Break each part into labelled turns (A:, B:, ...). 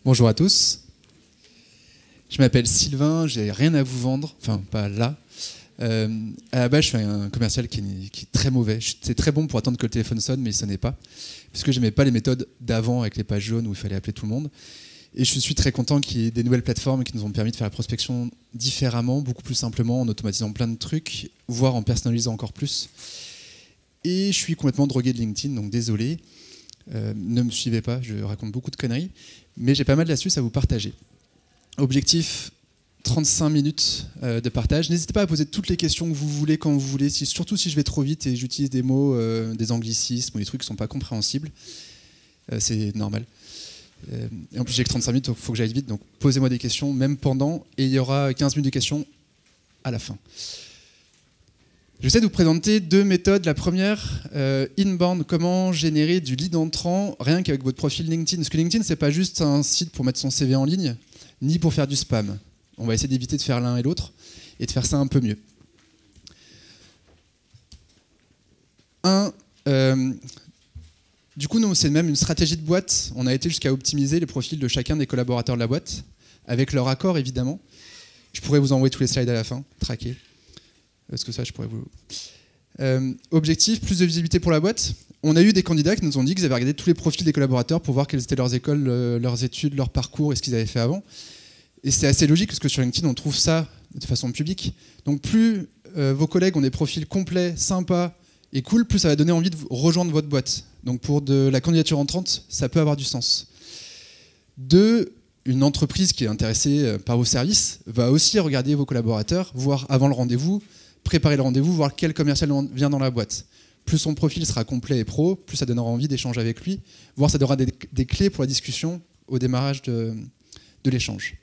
A: Bonjour à tous. Je m'appelle Sylvain, j'ai rien à vous vendre, enfin pas là. À la base, je suis un commercial qui est très mauvais. C'est très bon pour attendre que le téléphone sonne, mais il ne sonnait pas. Parce que je n'aimais pas les méthodes d'avant avec les pages jaunes où il fallait appeler tout le monde. Et je suis très content qu'il y ait des nouvelles plateformes qui nous ont permis de faire la prospection différemment, beaucoup plus simplement, en automatisant plein de trucs, voire en personnalisant encore plus. Et je suis complètement drogué de LinkedIn, donc désolé. Ne me suivez pas, je raconte beaucoup de conneries. Mais j'ai pas mal d'astuces à vous partager. Objectif, 35 minutes de partage. N'hésitez pas à poser toutes les questions que vous voulez quand vous voulez, surtout si je vais trop vite et j'utilise des mots, des anglicismes ou des trucs qui ne sont pas compréhensibles. C'est normal. Et en plus, j'ai que 35 minutes, donc il faut que j'aille vite. Donc posez-moi des questions, même pendant, et il y aura 15 minutes de questions à la fin. J'essaie de vous présenter deux méthodes. La première, inbound, comment générer du lead entrant rien qu'avec votre profil LinkedIn. Parce que LinkedIn, c'est pas juste un site pour mettre son CV en ligne, ni pour faire du spam. On va essayer d'éviter de faire l'un et l'autre, et de faire ça un peu mieux. Du coup, nous, c'est même une stratégie de boîte. On a été jusqu'à optimiser les profils de chacun des collaborateurs de la boîte, avec leur accord, évidemment. Je pourrais vous envoyer tous les slides à la fin, traquer. Est-ce que ça, je pourrais vous... Objectif, plus de visibilité pour la boîte. On a eu des candidats qui nous ont dit qu'ils avaient regardé tous les profils des collaborateurs pour voir quelles étaient leurs écoles, leurs études, leur parcours et ce qu'ils avaient fait avant. Et c'est assez logique parce que sur LinkedIn, on trouve ça de façon publique. Donc plus vos collègues ont des profils complets, sympas et cool, plus ça va donner envie de rejoindre votre boîte. Donc pour de la candidature entrante, ça peut avoir du sens. Deux, une entreprise qui est intéressée par vos services va aussi regarder vos collaborateurs, voir avant le rendez-vous, préparer le rendez-vous, voir quel commercial vient dans la boîte. Plus son profil sera complet et pro, plus ça donnera envie d'échanger avec lui, voire ça donnera des clés pour la discussion au démarrage de l'échange.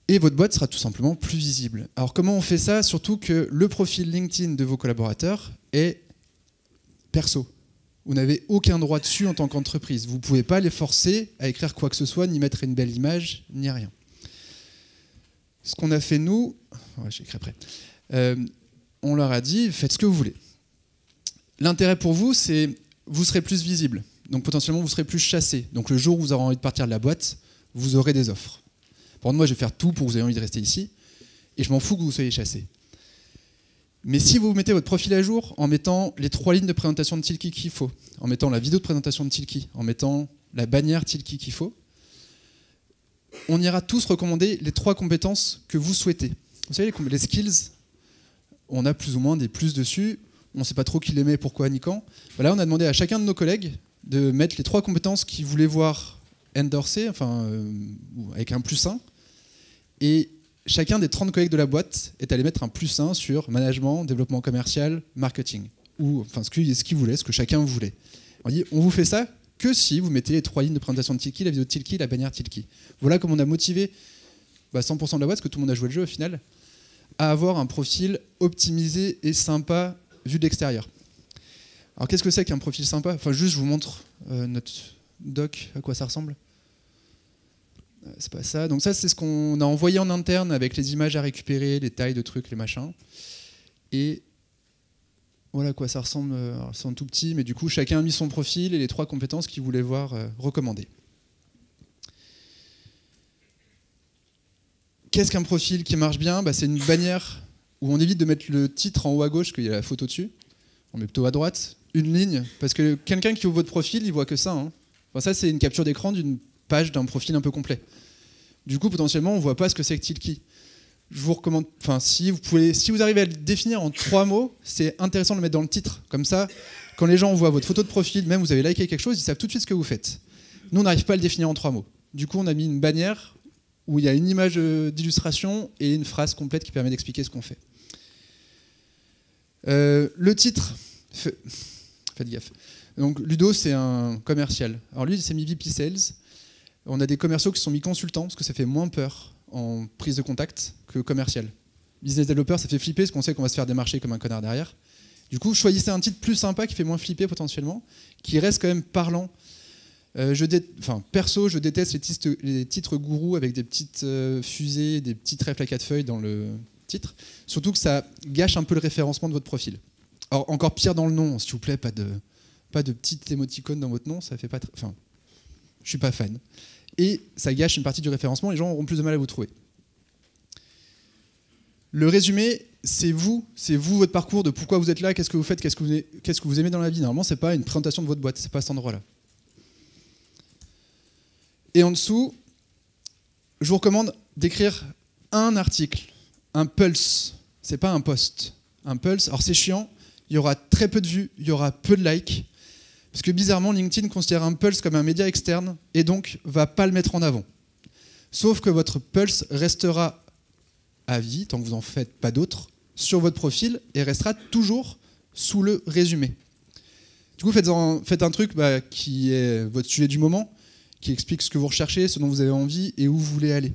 A: Et votre boîte sera tout simplement plus visible. Alors comment on fait ça? Surtout que le profil LinkedIn de vos collaborateurs est perso. Vous n'avez aucun droit dessus en tant qu'entreprise. Vous ne pouvez pas les forcer à écrire quoi que ce soit, ni mettre une belle image, ni rien. Ce qu'on a fait, nous, ouais, j'écris après, on leur a dit, faites ce que vous voulez. L'intérêt pour vous, c'est vous serez plus visible. Donc potentiellement, vous serez plus chassé. Donc le jour où vous aurez envie de partir de la boîte, vous aurez des offres. Par contre, moi, je vais faire tout pour que vous ayez envie de rester ici. Et je m'en fous que vous soyez chassé. Mais si vous mettez votre profil à jour en mettant les 3 lignes de présentation de Tilki qu'il faut, en mettant la vidéo de présentation de Tilki, en mettant la bannière Tilki qu'il faut, on ira tous recommander les 3 compétences que vous souhaitez. Vous savez, les skills, on a plus ou moins des plus dessus. On ne sait pas trop qui les met, pourquoi, ni quand. Là, on a demandé à chacun de nos collègues de mettre les 3 compétences qu'ils voulaient voir endorsées, enfin, avec un +1. Et chacun des 30 collègues de la boîte est allé mettre un +1 sur management, développement commercial, marketing. Ou enfin, ce qu'il voulait, ce que chacun voulait. On dit, on vous fait ça que si vous mettez les 3 lignes de présentation de Tilki, la vidéo de Tilki, la bannière Tilki. Voilà comment on a motivé 100% de la boîte, parce que tout le monde a joué le jeu au final, à avoir un profil optimisé et sympa vu de l'extérieur. Alors qu'est-ce que c'est qu'un profil sympa? Enfin, juste, je vous montre notre doc, à quoi ça ressemble. C'est pas ça. Donc ça, c'est ce qu'on a envoyé en interne avec les images à récupérer, les tailles de trucs, les machins. Et voilà à quoi ça ressemble. C'est en tout petit, mais du coup, chacun a mis son profil et les 3 compétences qu'il voulait voir recommandées. Qu'est-ce qu'un profil qui marche bien? C'est une bannière où on évite de mettre le titre en haut à gauche, parce qu'il y a la photo dessus. On met plutôt à droite. Une ligne, parce que quelqu'un qui ouvre votre profil, il voit que ça. Hein. Enfin, ça, c'est une capture d'écran d'une page d'un profil un peu complet. Du coup, potentiellement, on ne voit pas ce que c'est que Tilki. Je vous recommande, enfin, si vous arrivez à le définir en 3 mots, c'est intéressant de le mettre dans le titre. Comme ça, quand les gens voient votre photo de profil, même vous avez liké quelque chose, ils savent tout de suite ce que vous faites. Nous, on n'arrive pas à le définir en 3 mots. Du coup, on a mis une bannière où il y a une image d'illustration et une phrase complète qui permet d'expliquer ce qu'on fait. Le titre, faites gaffe. Donc, Ludo, c'est un commercial. Alors lui, il s'est mis VP Sales. On a des commerciaux qui se sont mis consultants, parce que ça fait moins peur en prise de contact que commercial. Business developer, ça fait flipper, parce qu'on sait qu'on va se faire démarcher comme un connard derrière. Du coup, choisissez un titre plus sympa, qui fait moins flipper potentiellement, qui reste quand même parlant. Perso, je déteste les titres gourous avec des petites fusées, des petits trèfles à 4 feuilles dans le titre. Surtout que ça gâche un peu le référencement de votre profil. Alors, encore pire dans le nom, s'il vous plaît, pas de petites émoticônes dans votre nom, ça fait pas... je suis pas fan. Et ça gâche une partie du référencement, les gens auront plus de mal à vous trouver. Le résumé, c'est vous, votre parcours de pourquoi vous êtes là, qu'est-ce que vous faites, qu'est-ce que vous aimez dans la vie. Normalement, c'est pas une présentation de votre boîte, c'est pas cet endroit-là. Et en dessous, je vous recommande d'écrire un article, un pulse, c'est pas un post. Un pulse, alors c'est chiant, il y aura très peu de vues, il y aura peu de likes, parce que bizarrement, LinkedIn considère un pulse comme un média externe et donc va pas le mettre en avant. Sauf que votre pulse restera à vie, tant que vous n'en faites pas d'autres, sur votre profil et restera toujours sous le résumé. Du coup, faites un truc qui est votre sujet du moment, qui explique ce que vous recherchez, ce dont vous avez envie et où vous voulez aller.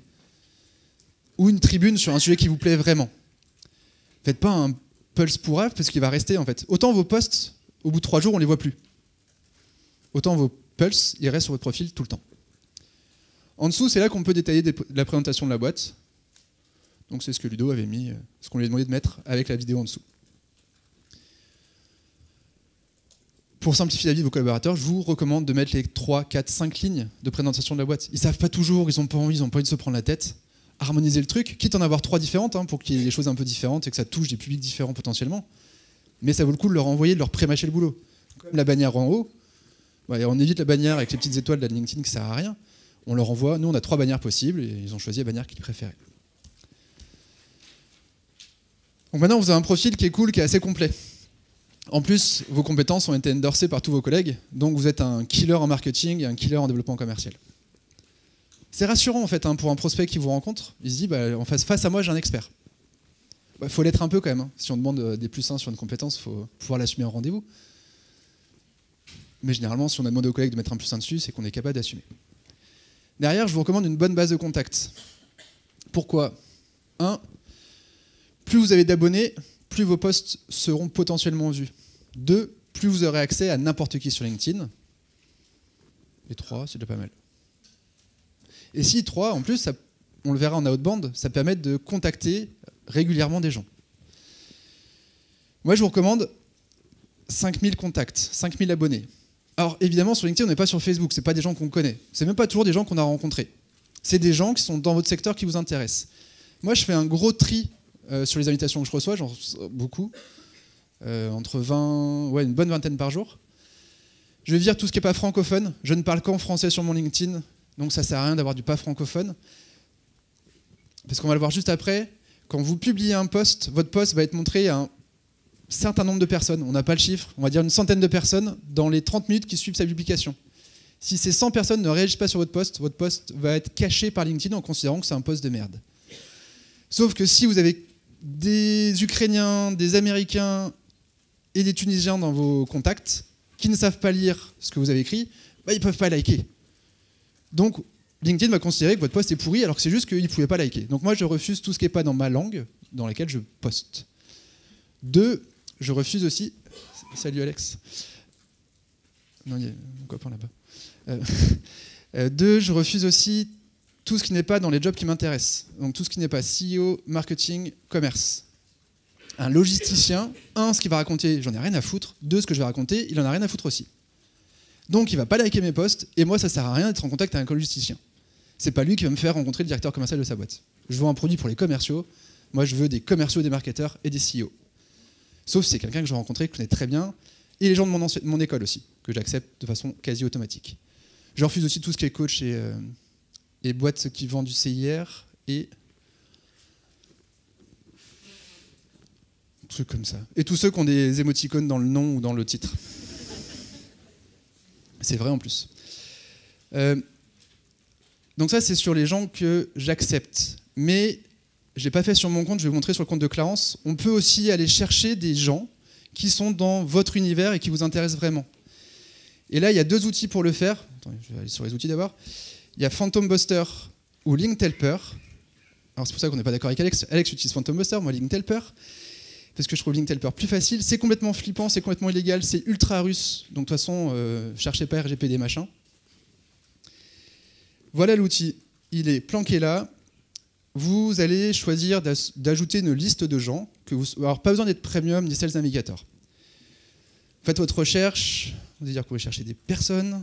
A: Ou une tribune sur un sujet qui vous plaît vraiment. Faites pas un pulse pour rêve parce qu'il va rester en fait. Autant vos posts, au bout de 3 jours, on les voit plus. Autant vos pulses, ils restent sur votre profil tout le temps. En dessous, c'est là qu'on peut détailler la présentation de la boîte. Donc c'est ce que Ludo avait mis, ce qu'on lui a demandé de mettre avec la vidéo en dessous. Pour simplifier la vie de vos collaborateurs, je vous recommande de mettre les 3, 4, 5 lignes de présentation de la boîte. Ils ne savent pas toujours, ils n'ont pas envie de se prendre la tête. Harmoniser le truc, quitte à en avoir 3 différentes, pour qu'il y ait des choses un peu différentes et que ça touche des publics différents potentiellement. Mais ça vaut le coup de leur envoyer, de leur pré-mâcher le boulot. Comme la bannière en haut, on évite la bannière avec les petites étoiles de la LinkedIn qui ne sert à rien. On leur envoie, nous on a 3 bannières possibles et ils ont choisi la bannière qu'ils préféraient. Donc maintenant vous avez un profil qui est cool, qui est assez complet. En plus, vos compétences ont été endorsées par tous vos collègues, donc vous êtes un killer en marketing et un killer en développement commercial. C'est rassurant en fait pour un prospect qui vous rencontre, il se dit face à moi j'ai un expert. Faut l'être un peu quand même, Si on demande des +1 sur une compétence, il faut pouvoir l'assumer en rendez-vous. Mais généralement, si on a demandé aux collègues de mettre un +1 dessus, c'est qu'on est capable d'assumer. Derrière, je vous recommande une bonne base de contacts. Pourquoi ? 1. Plus vous avez d'abonnés, plus vos posts seront potentiellement vus. 2. Plus vous aurez accès à n'importe qui sur LinkedIn. Et 3, c'est déjà pas mal. Et si 3, en plus, on le verra en outbound, ça permet de contacter régulièrement des gens. Moi, je vous recommande 5000 contacts, 5000 abonnés. Alors, évidemment, sur LinkedIn, on n'est pas sur Facebook, ce n'est pas des gens qu'on connaît. Ce n'est même pas toujours des gens qu'on a rencontrés. C'est des gens qui sont dans votre secteur qui vous intéressent. Moi, je fais un gros tri sur les invitations que je reçois, j'en reçois beaucoup, entre 20, une bonne vingtaine par jour. Je vais virer tout ce qui n'est pas francophone. Je ne parle qu'en français sur mon LinkedIn, donc ça ne sert à rien d'avoir du pas francophone. Parce qu'on va le voir juste après, quand vous publiez un post, votre post va être montré à un certain nombre de personnes. On n'a pas le chiffre, on va dire une centaine de personnes dans les 30 minutes qui suivent sa publication. Si ces 100 personnes ne réagissent pas sur votre post va être caché par LinkedIn en considérant que c'est un post de merde. Sauf que si vous avez des Ukrainiens, des Américains et des Tunisiens dans vos contacts qui ne savent pas lire ce que vous avez écrit, ils ne peuvent pas liker. Donc LinkedIn va considérer que votre post est pourri alors que c'est juste qu'ils ne pouvaient pas liker. Donc moi je refuse tout ce qui n'est pas dans ma langue dans laquelle je poste. 2, je refuse aussi... Salut Alex. Non, il y a mon copain là-bas. 2, je refuse aussi tout ce qui n'est pas dans les jobs qui m'intéressent. Donc tout ce qui n'est pas CEO, marketing, commerce. Un logisticien, 1, ce qu'il va raconter, j'en ai rien à foutre. 2, ce que je vais raconter, il en a rien à foutre aussi. Donc il va pas liker mes posts, et moi ça sert à rien d'être en contact avec un logisticien. C'est pas lui qui va me faire rencontrer le directeur commercial de sa boîte. Je vends un produit pour les commerciaux, moi je veux des commerciaux, des marketeurs et des CEO. Sauf si c'est quelqu'un que je rencontrais, que je connais très bien, et les gens de mon école aussi, que j'accepte de façon quasi automatique. Je refuse aussi tout ce qui est coach et boîtes qui vendent du CIR et trucs comme ça. Et tous ceux qui ont des émoticônes dans le nom ou dans le titre. C'est vrai en plus. Donc ça, c'est sur les gens que j'accepte. Mais je ne l'ai pas fait sur mon compte, je vais vous montrer sur le compte de Clarence. On peut aussi aller chercher des gens qui sont dans votre univers et qui vous intéressent vraiment. Et là, il y a 2 outils pour le faire. Attendez, je vais aller sur les outils d'abord. Il y a Phantom Buster ou Linktelper. Alors c'est pour ça qu'on n'est pas d'accord avec Alex. Alex utilise Phantom Buster, moi Linktelper. Parce que je trouve Linktelper plus facile. C'est complètement flippant, c'est complètement illégal, c'est ultra russe. Donc de toute façon, cherchez pas RGPD machin. Voilà l'outil. Il est planqué là. Vous allez choisir d'ajouter une liste de gens. Alors pas besoin d'être premium ni sales navigator. Faites votre recherche. Vous allez dire que vous pouvez chercher des personnes.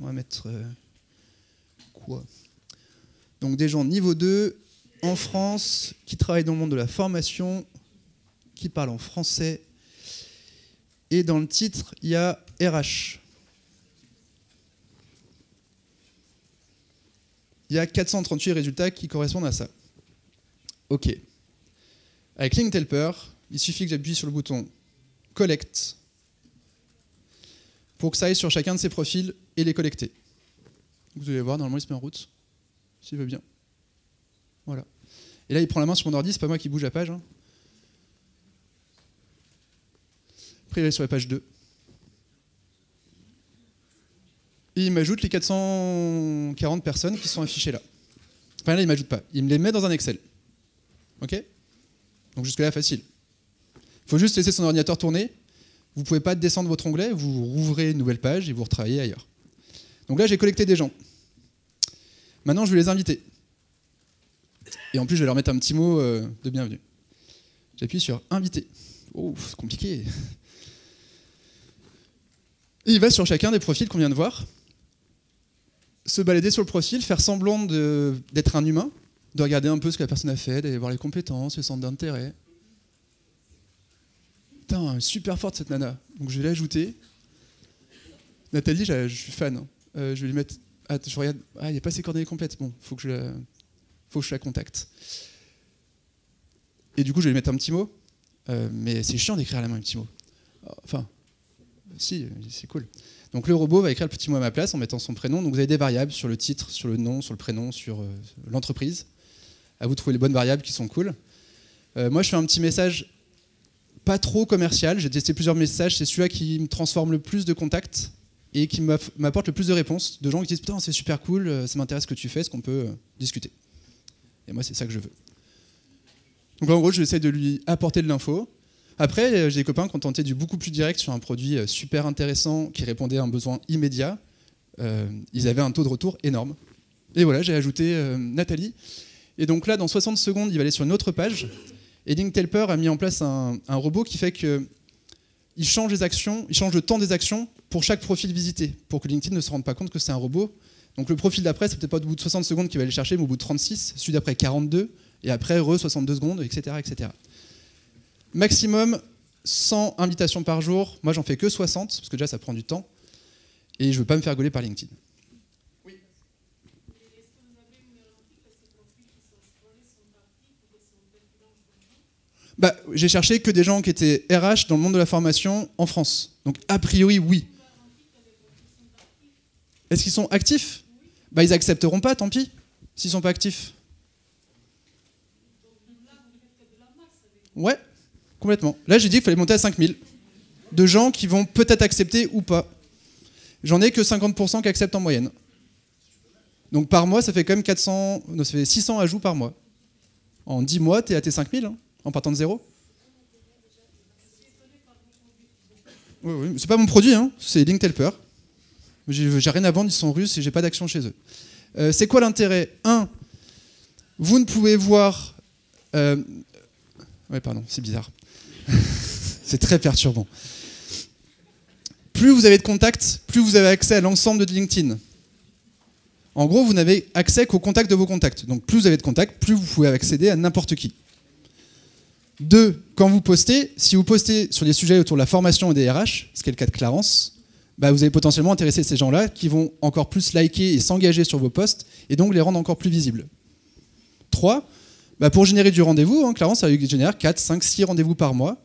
A: On va mettre Quoi? Donc des gens niveau 2, en France, qui travaillent dans le monde de la formation, qui parlent en français. Et dans le titre, il y a RH. Il y a 438 résultats qui correspondent à ça. OK. Avec Linktelper, il suffit que j'appuie sur le bouton Collect pour que ça aille sur chacun de ces profils et les collecter. Vous allez voir, normalement il se met en route, s'il veut bien. Voilà. Et là il prend la main sur mon ordi, c'est pas moi qui bouge la page. Hein. Après il va sur la page 2. Et il m'ajoute les 440 personnes qui sont affichées là. Enfin là il m'ajoute pas, il me les met dans un Excel. OK? Donc jusque là facile. Il faut juste laisser son ordinateur tourner. Vous ne pouvez pas descendre votre onglet, vous rouvrez une nouvelle page et vous retravaillez ailleurs. Donc là, j'ai collecté des gens. Maintenant, je vais les inviter. Et en plus, je vais leur mettre un petit mot de bienvenue. J'appuie sur inviter. Oh, c'est compliqué. Et il va sur chacun des profils qu'on vient de voir, se balader sur le profil, faire semblant d'être un humain, de regarder un peu ce que la personne a fait, d'aller voir les compétences, les centres d'intérêt. Putain, super forte cette nana. Donc je vais l'ajouter. Nathalie, je suis fan. Hein. Je vais lui mettre. Ah, je regarde. Ah, il n'y a pas ses coordonnées complètes. Bon, faut que je la contacte. Et du coup, je vais lui mettre un petit mot. Mais c'est chiant d'écrire à la main un petit mot. Enfin, si, c'est cool. Donc le robot va écrire le petit mot à ma place en mettant son prénom. Donc vous avez des variables sur le titre, sur le nom, sur le prénom, sur l'entreprise. À vous de trouver les bonnes variables qui sont cool. Moi, je fais un petit message. Pas trop commercial, j'ai testé plusieurs messages, c'est celui-là qui me transforme le plus de contacts et qui m'apporte le plus de réponses, de gens qui disent « Putain, c'est super cool, ça m'intéresse ce que tu fais, est-ce qu'on peut discuter ?» Et moi, c'est ça que je veux. Donc en gros, j'essaie de lui apporter de l'info. Après, j'ai des copains qui ont tenté du beaucoup plus direct sur un produit super intéressant qui répondait à un besoin immédiat. Ils avaient un taux de retour énorme. Et voilà, j'ai ajouté Nathalie. Et donc là, dans 60 secondes, il va aller sur une autre page. Et Linktelper a mis en place un robot qui fait qu'il change les actions, il change le temps des actions pour chaque profil visité, pour que LinkedIn ne se rende pas compte que c'est un robot. Donc le profil d'après, c'est peut-être pas au bout de 60 secondes qu'il va aller chercher, mais au bout de 36, celui d'après 42, et après 62 secondes, etc., etc. Maximum 100 invitations par jour. Moi, j'en fais que 60, parce que déjà, ça prend du temps. Et je ne veux pas me faire gauler par LinkedIn. Bah, j'ai cherché que des gens qui étaient RH dans le monde de la formation en France. Donc, a priori, oui. Est-ce qu'ils sont actifs? Bah, ils accepteront pas, tant pis, s'ils sont pas actifs. Ouais, complètement. Là, j'ai dit qu'il fallait monter à 5000. De gens qui vont peut-être accepter ou pas. J'en ai que 50% qui acceptent en moyenne. Donc, par mois, ça fait quand même 400... Non, ça fait 600 ajouts par mois. En 10 mois, t'es à tes 5000, hein. En partant de zéro. Oui, c'est pas mon produit, hein, c'est Linktelper. J'ai rien à vendre, ils sont russes et j'ai pas d'action chez eux. C'est quoi l'intérêt? 1. Vous ne pouvez voir... Ouais, pardon, c'est bizarre. C'est très perturbant. Plus vous avez de contacts, plus vous avez accès à l'ensemble de LinkedIn. En gros, vous n'avez accès qu'aux contacts de vos contacts. Donc plus vous avez de contacts, plus vous pouvez accéder à n'importe qui. 2, quand vous postez, si vous postez sur des sujets autour de la formation et des RH, ce qui est le cas de Clarence, bah vous allez potentiellement intéresser ces gens-là qui vont encore plus liker et s'engager sur vos posts et donc les rendre encore plus visibles. 3, bah pour générer du rendez-vous, hein, Clarence génère 4, 5, 6 rendez-vous par mois,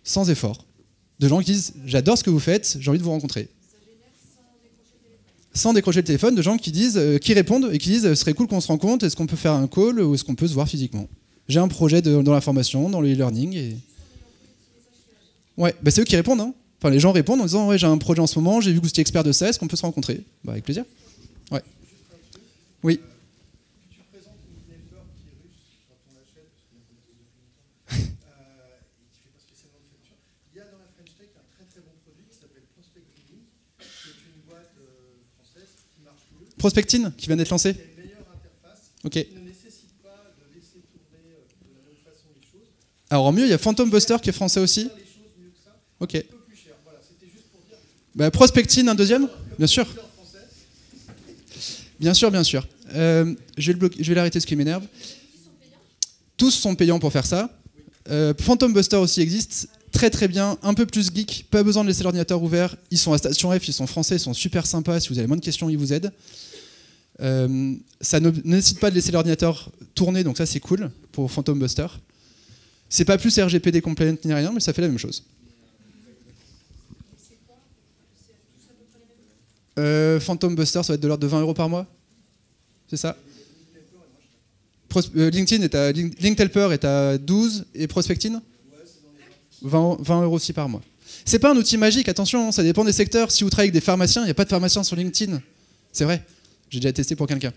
A: sans effort. De gens qui disent « J'adore ce que vous faites, j'ai envie de vous rencontrer ». Sans décrocher le téléphone, de gens qui disent, qui répondent et qui disent « Ce serait cool qu'on se rencontre, est-ce qu'on peut faire un call ou est-ce qu'on peut se voir physiquement ?» J'ai un projet dans la formation, dans le e-learning. Et... Ouais, bah c'est eux qui répondent. Hein. Enfin, les gens répondent en disant ouais, j'ai un projet en ce moment, j'ai vu que vous étiez expert de ça, est-ce qu'on peut se rencontrer? Bah, avec plaisir. Ouais. Oui. Tu présentes une newsletter qui est russe quand on l'achète, parce qu'on a depuis longtemps, et qui fait pas spécialement de facture. Il y a dans la French Tech un très très bon produit qui s'appelle Prospectine, qui est une boîte française qui marche mieux. Prospectine, qui vient d'être lancée. Qui a une meilleure interface. Ok. Alors en mieux, il y a Phantom Buster qui est français aussi. Ok. Bah, Prospectine, un deuxième? Bien sûr. Bien sûr, bien sûr. Je vais l'arrêter, ce qui m'énerve. Tous sont payants pour faire ça. Phantom Buster aussi existe. Très très bien, un peu plus geek, pas besoin de laisser l'ordinateur ouvert. Ils sont à Station F, ils sont français, ils sont super sympas. Si vous avez moins de questions, ils vous aident. Ça ne nécessite pas de laisser l'ordinateur tourner, donc ça c'est cool pour Phantom Buster. C'est pas plus RGPD compliant ni rien, mais ça fait la même chose. Phantom Buster, ça va être de l'ordre de 20 € par mois. C'est ça. LinkedIn est à Linkhelper est à 12 et Prospectin 20 € aussi par mois. C'est pas un outil magique, attention, ça dépend des secteurs. Si vous travaillez avec des pharmaciens, il n'y a pas de pharmaciens sur LinkedIn. C'est vrai, j'ai déjà testé pour quelqu'un.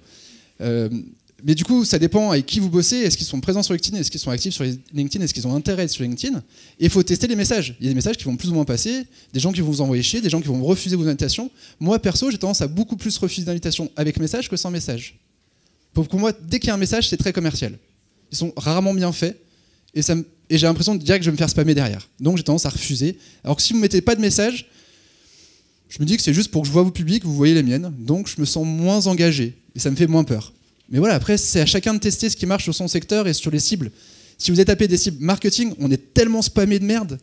A: Mais du coup, ça dépend avec qui vous bossez. Est-ce qu'ils sont présents sur LinkedIn? Est-ce qu'ils sont actifs sur LinkedIn? Est-ce qu'ils ont intérêt sur LinkedIn? Et il faut tester les messages. Il y a des messages qui vont plus ou moins passer, des gens qui vont vous envoyer chier, des gens qui vont refuser vos invitations. Moi, perso, j'ai tendance à beaucoup plus refuser d'invitations avec message que sans message. Pour moi, dès qu'il y a un message, c'est très commercial. Ils sont rarement bien faits. Et j'ai l'impression de dire que je vais me faire spammer derrière. Donc j'ai tendance à refuser. Alors que si vous ne mettez pas de message, je me dis que c'est juste pour que je vois vos publics, vous voyez les miennes. Donc je me sens moins engagé. Et ça me fait moins peur. Mais voilà, après, c'est à chacun de tester ce qui marche sur son secteur et sur les cibles. Si vous êtes tapé des cibles marketing, on est tellement spammé de merde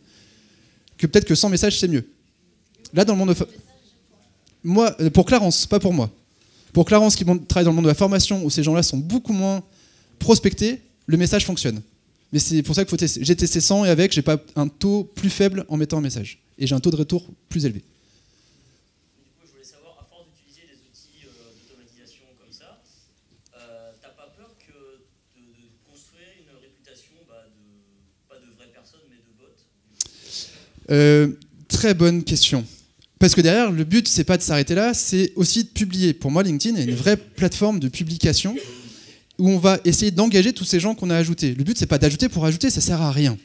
A: que peut-être que sans message, c'est mieux. Là, dans le monde de... Moi, pour Clarence, pas pour moi. Pour Clarence qui travaille dans le monde de la formation, où ces gens-là sont beaucoup moins prospectés, le message fonctionne. Mais c'est pour ça qu'il faut tester. J'ai testé sans et avec, j'ai pas un taux plus faible en mettant un message. Et j'ai un taux de retour plus élevé.
B: Du coup, je voulais savoir, à force d'utiliser des outils d'automatisation comme ça, t'as pas peur que de construire une réputation pas de vraies personnes, mais de bots?
A: Très bonne question. Parce que derrière, le but, c'est pas de s'arrêter là, c'est aussi de publier. Pour moi, LinkedIn est une vraie plateforme de publication où on va essayer d'engager tous ces gens qu'on a ajoutés. Le but, c'est pas d'ajouter pour ajouter, ça sert à rien.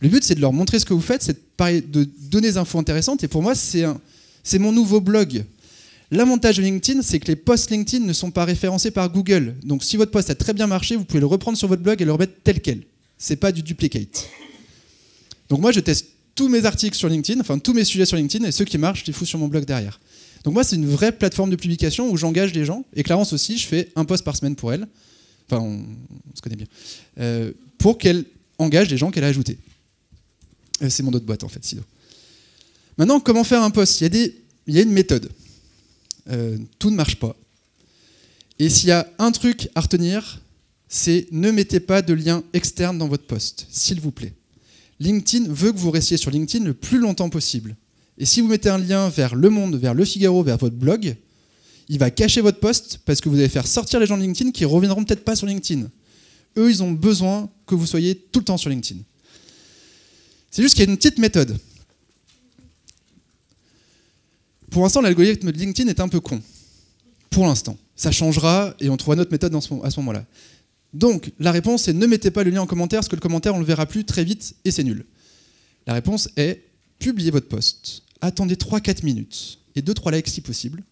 A: Le but, c'est de leur montrer ce que vous faites, c'est de donner des infos intéressantes. Et pour moi, c'est mon nouveau blog. L'avantage de LinkedIn, c'est que les posts LinkedIn ne sont pas référencés par Google. Donc si votre post a très bien marché, vous pouvez le reprendre sur votre blog et le remettre tel quel. C'est pas du duplicate. Donc moi, je teste tous mes articles sur LinkedIn, enfin tous mes sujets sur LinkedIn, et ceux qui marchent, je les fous sur mon blog derrière. Donc moi, c'est une vraie plateforme de publication où j'engage les gens. Et Clarence aussi, je fais un post par semaine pour elle. Enfin, on se connaît bien. Pour qu'elle engage les gens qu'elle a ajoutés. C'est mon autre boîte, en fait, Sido. Maintenant, comment faire un post? Il y a une méthode. Tout ne marche pas. Et s'il y a un truc à retenir, c'est ne mettez pas de lien externe dans votre post, s'il vous plaît. LinkedIn veut que vous restiez sur LinkedIn le plus longtemps possible. Et si vous mettez un lien vers Le Monde, vers Le Figaro, vers votre blog, il va cacher votre post parce que vous allez faire sortir les gens de LinkedIn qui reviendront peut-être pas sur LinkedIn. Eux, ils ont besoin que vous soyez tout le temps sur LinkedIn. C'est juste qu'il y a une petite méthode. Pour l'instant, l'algorithme de LinkedIn est un peu con. Pour l'instant. Ça changera et on trouvera notre méthode à ce moment-là. Donc, la réponse est ne mettez pas le lien en commentaire parce que le commentaire, on ne le verra plus très vite et c'est nul. La réponse est publiez votre post, attendez 3-4 minutes et 2-3 likes si possible.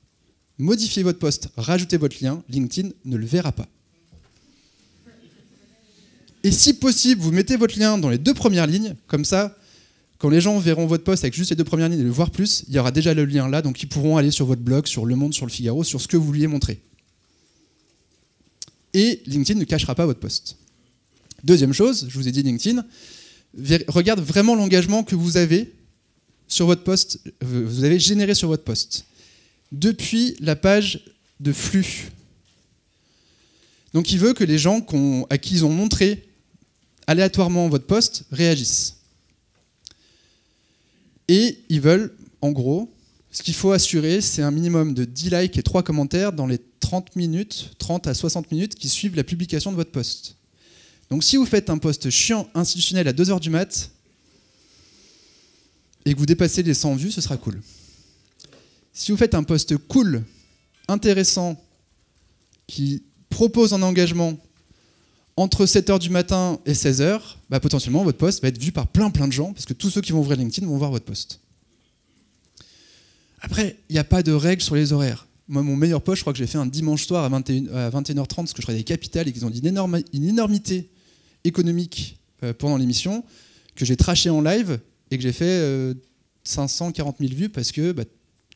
A: Modifiez votre post, rajoutez votre lien, LinkedIn ne le verra pas. Et si possible, vous mettez votre lien dans les 2 premières lignes, comme ça, quand les gens verront votre post avec juste les 2 premières lignes et le voir plus, il y aura déjà le lien là, donc ils pourront aller sur votre blog, sur Le Monde, sur Le Figaro, sur ce que vous vouliez montrer. Et LinkedIn ne cachera pas votre post. Deuxième chose, je vous ai dit LinkedIn, regarde vraiment l'engagement que vous avez sur votre post, vous avez généré sur votre post. Depuis la page de flux. Donc il veut que les gens à qui ils ont montré aléatoirement votre post réagissent. Et ils veulent, en gros, ce qu'il faut assurer, c'est un minimum de 10 likes et 3 commentaires dans les 30 à 60 minutes qui suivent la publication de votre post. Donc si vous faites un post chiant institutionnel à 2h du mat et que vous dépassez les 100 vues, ce sera cool. Si vous faites un post cool, intéressant, qui propose un engagement entre 7h du matin et 16h, bah potentiellement votre post va être vu par plein de gens, parce que tous ceux qui vont ouvrir LinkedIn vont voir votre post. Après, il n'y a pas de règle sur les horaires. Moi, mon meilleur post, je crois que j'ai fait un dimanche soir à 21h30, parce que je travaillais des Capitales et qu'ils ont dit une énormité économique pendant l'émission, que j'ai trashé en live et que j'ai fait 540 000 vues parce que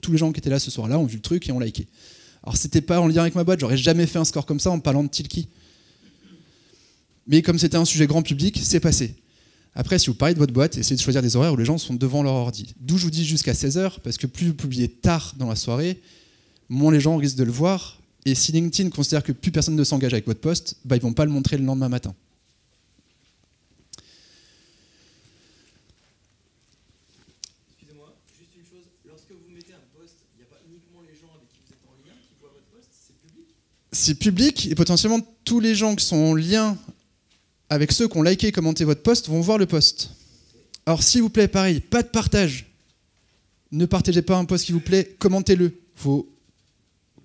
A: tous les gens qui étaient là ce soir-là ont vu le truc et ont liké. Alors c'était pas en lien avec ma boîte, j'aurais jamais fait un score comme ça en parlant de Tilki. Mais comme c'était un sujet grand public, c'est passé. Après, si vous parlez de votre boîte, essayez de choisir des horaires où les gens sont devant leur ordi. D'où je vous dis jusqu'à 16h, parce que plus vous publiez tard dans la soirée, moins les gens risquent de le voir. Et si LinkedIn considère que plus personne ne s'engage avec votre post, bah, ils ne vont pas le montrer le lendemain matin.
C: Excusez-moi, juste une chose. Lorsque vous mettez un post, il n'y a pas uniquement les gens avec qui vous êtes en lien qui voient votre post, c'est public?
A: C'est public, et potentiellement tous les gens qui sont en lien avec ceux qui ont liké et commenté votre post vont voir le post. Alors s'il vous plaît, pareil, pas de partage. Ne partagez pas un post qui vous plaît, commentez-le. Vos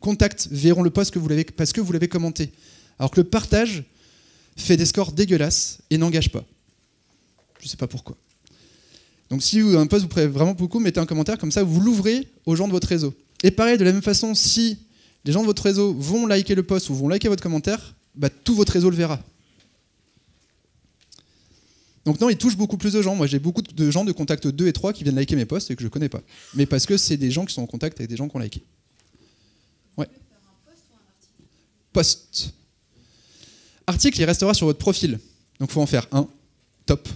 A: contacts verront le post parce que vous l'avez commenté. Alors que le partage fait des scores dégueulasses et n'engage pas. Je ne sais pas pourquoi. Donc si un post vous plaît vraiment beaucoup, mettez un commentaire, comme ça vous l'ouvrez aux gens de votre réseau. Et pareil, de la même façon, si les gens de votre réseau vont liker le post ou vont liker votre commentaire, bah, tout votre réseau le verra. Donc non, il touche beaucoup plus de gens. Moi, j'ai beaucoup de gens de contact 2 et 3 qui viennent liker mes posts et que je ne connais pas. Mais parce que c'est des gens qui sont en contact avec des gens qui ont liké. Ouais.
D: Vous voulez faire un post ou un article?
A: Post. Article, il restera sur votre profil. Donc il faut en faire un. Top.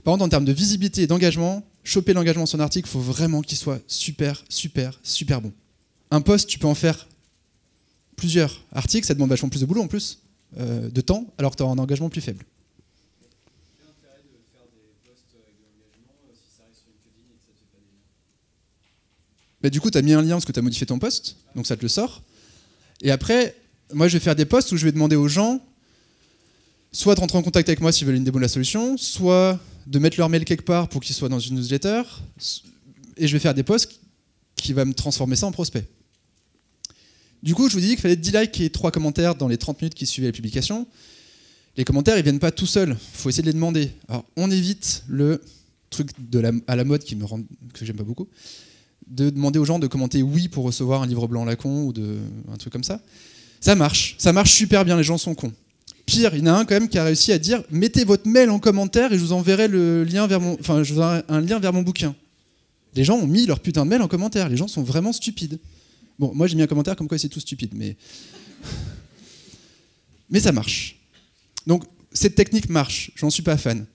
A: Par contre, en termes de visibilité et d'engagement, choper l'engagement sur un article, il faut vraiment qu'il soit super, super, super bon. Un post, tu peux en faire plusieurs. Articles, ça demande vachement plus de boulot en plus, de temps, alors que tu auras un engagement plus faible. Bah, du coup, tu as mis un lien parce que tu as modifié ton post, donc ça te le sort. Et après, moi, je vais faire des posts où je vais demander aux gens soit de rentrer en contact avec moi s'ils veulent une démo de la solution, soit de mettre leur mail quelque part pour qu'ils soient dans une newsletter. Et je vais faire des posts qui vont me transformer ça en prospect. Du coup, je vous dis qu'il fallait 10 likes et 3 commentaires dans les 30 minutes qui suivaient la publication. Les commentaires, ils ne viennent pas tout seuls. Il faut essayer de les demander. Alors, on évite le truc à la mode que j'aime pas beaucoup, de demander aux gens de commenter oui pour recevoir un livre blanc à la con ou un truc comme ça. Ça marche super bien, les gens sont cons. Pire, il y en a un quand même qui a réussi à dire mettez votre mail en commentaire et je vous enverrai le lien vers je vous enverrai un lien vers mon bouquin. Les gens ont mis leur putain de mail en commentaire, les gens sont vraiment stupides. Bon, moi j'ai mis un commentaire comme quoi c'est tout stupide, mais ça marche. Donc cette technique marche, j'en suis pas fan.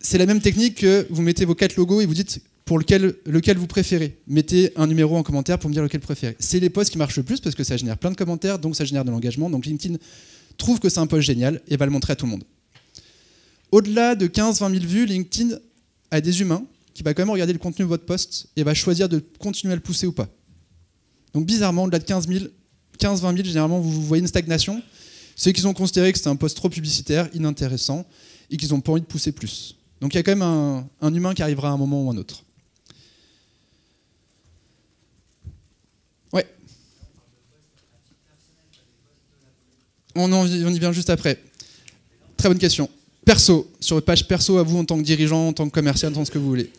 A: C'est la même technique que vous mettez vos 4 logos et vous dites pour lequel vous préférez. Mettez un numéro en commentaire pour me dire lequel vous préférez. C'est les posts qui marchent le plus parce que ça génère plein de commentaires, donc ça génère de l'engagement. Donc LinkedIn trouve que c'est un post génial et va le montrer à tout le monde. Au-delà de 15-20 000 vues, LinkedIn a des humains qui va quand même regarder le contenu de votre post et va choisir de continuer à le pousser ou pas. Donc bizarrement, au-delà de 15-20 000, généralement vous voyez une stagnation. C'est qu'ils ont considéré que c'était un post trop publicitaire, inintéressant, et qu'ils n'ont pas envie de pousser plus. Donc il y a quand même un humain qui arrivera à un moment ou un autre. Ouais. On y vient juste après. Très bonne question. Perso, sur votre page perso à vous en tant que dirigeant, en tant que commercial, en tant que ce que vous voulez.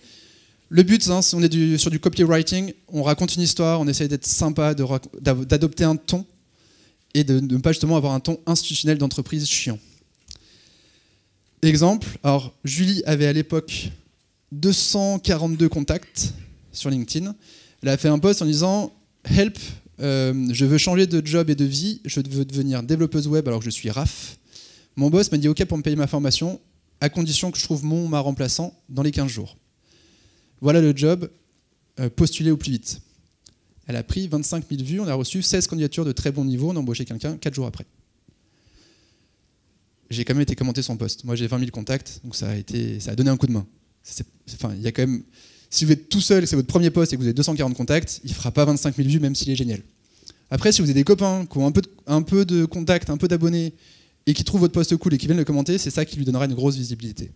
A: Le but, hein, on est sur du copywriting, on raconte une histoire, on essaye d'être sympa, d'adopter un ton et de ne pas justement avoir un ton institutionnel d'entreprise chiant. Exemple, alors Julie avait à l'époque 242 contacts sur LinkedIn. Elle a fait un post en disant « Help, je veux changer de job et de vie, je veux devenir développeuse web alors que je suis RAF. Mon boss m'a dit OK pour me payer ma formation, à condition que je trouve ma remplaçant dans les 15 jours. Voilà le job, postulé au plus vite. » Elle a pris 25 000 vues, on a reçu 16 candidatures de très bon niveau, on a embauché quelqu'un 4 jours après. J'ai quand même été commenter son post. Moi j'ai 20 000 contacts, donc ça a donné un coup de main. Il y a quand même, si vous êtes tout seul, c'est votre premier post et que vous avez 240 contacts, il ne fera pas 25 000 vues même s'il est génial. Après, si vous avez des copains qui ont un peu de contacts, un peu d'abonnés, et qui trouvent votre post cool et qui viennent le commenter, c'est ça qui lui donnera une grosse visibilité.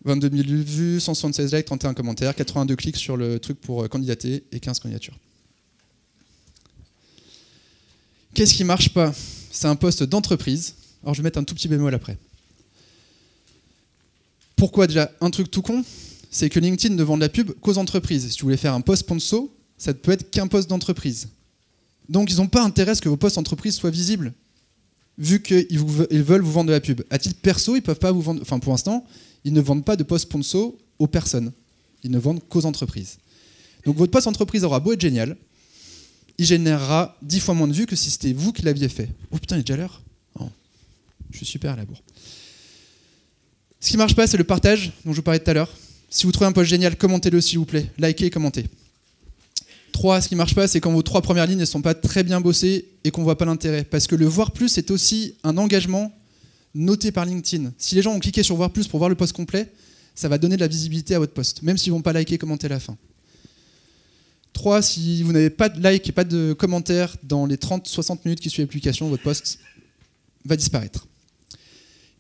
A: 22 000 vues, 176 likes, 31 commentaires, 82 clics sur le truc pour candidater et 15 candidatures. Qu'est-ce qui ne marche pas? C'est un post d'entreprise. Alors je vais mettre un tout petit bémol après. Pourquoi déjà? Un truc tout con, c'est que LinkedIn ne vend de la pub qu'aux entreprises. Si vous voulez faire un post sponsor, ça ne peut être qu'un post d'entreprise. Donc ils n'ont pas intérêt à ce que vos posts entreprises soient visibles, vu qu'ils veulent vous vendre de la pub. À titre perso, ils peuvent pas vous vendre, enfin pour l'instant, ils ne vendent pas de posts sponsor aux personnes. Ils ne vendent qu'aux entreprises. Donc votre post entreprise aura beau être génial, il générera 10 fois moins de vues que si c'était vous qui l'aviez fait. Oh putain, il est déjà l'heure. Oh, je suis super à la bourre. Ce qui marche pas, c'est le partage dont je vous parlais tout à l'heure. Si vous trouvez un post génial, commentez-le s'il vous plaît. Likez et commentez. 3, ce qui marche pas, c'est quand vos 3 premières lignes ne sont pas très bien bossées et qu'on voit pas l'intérêt. Parce que le voir plus est aussi un engagement noté par LinkedIn. Si les gens ont cliqué sur voir plus pour voir le post complet, ça va donner de la visibilité à votre post, même s'ils vont pas liker et commenter à la fin. 3, si vous n'avez pas de like et pas de commentaires dans les 30-60 minutes qui suivent la publication, votre post va disparaître.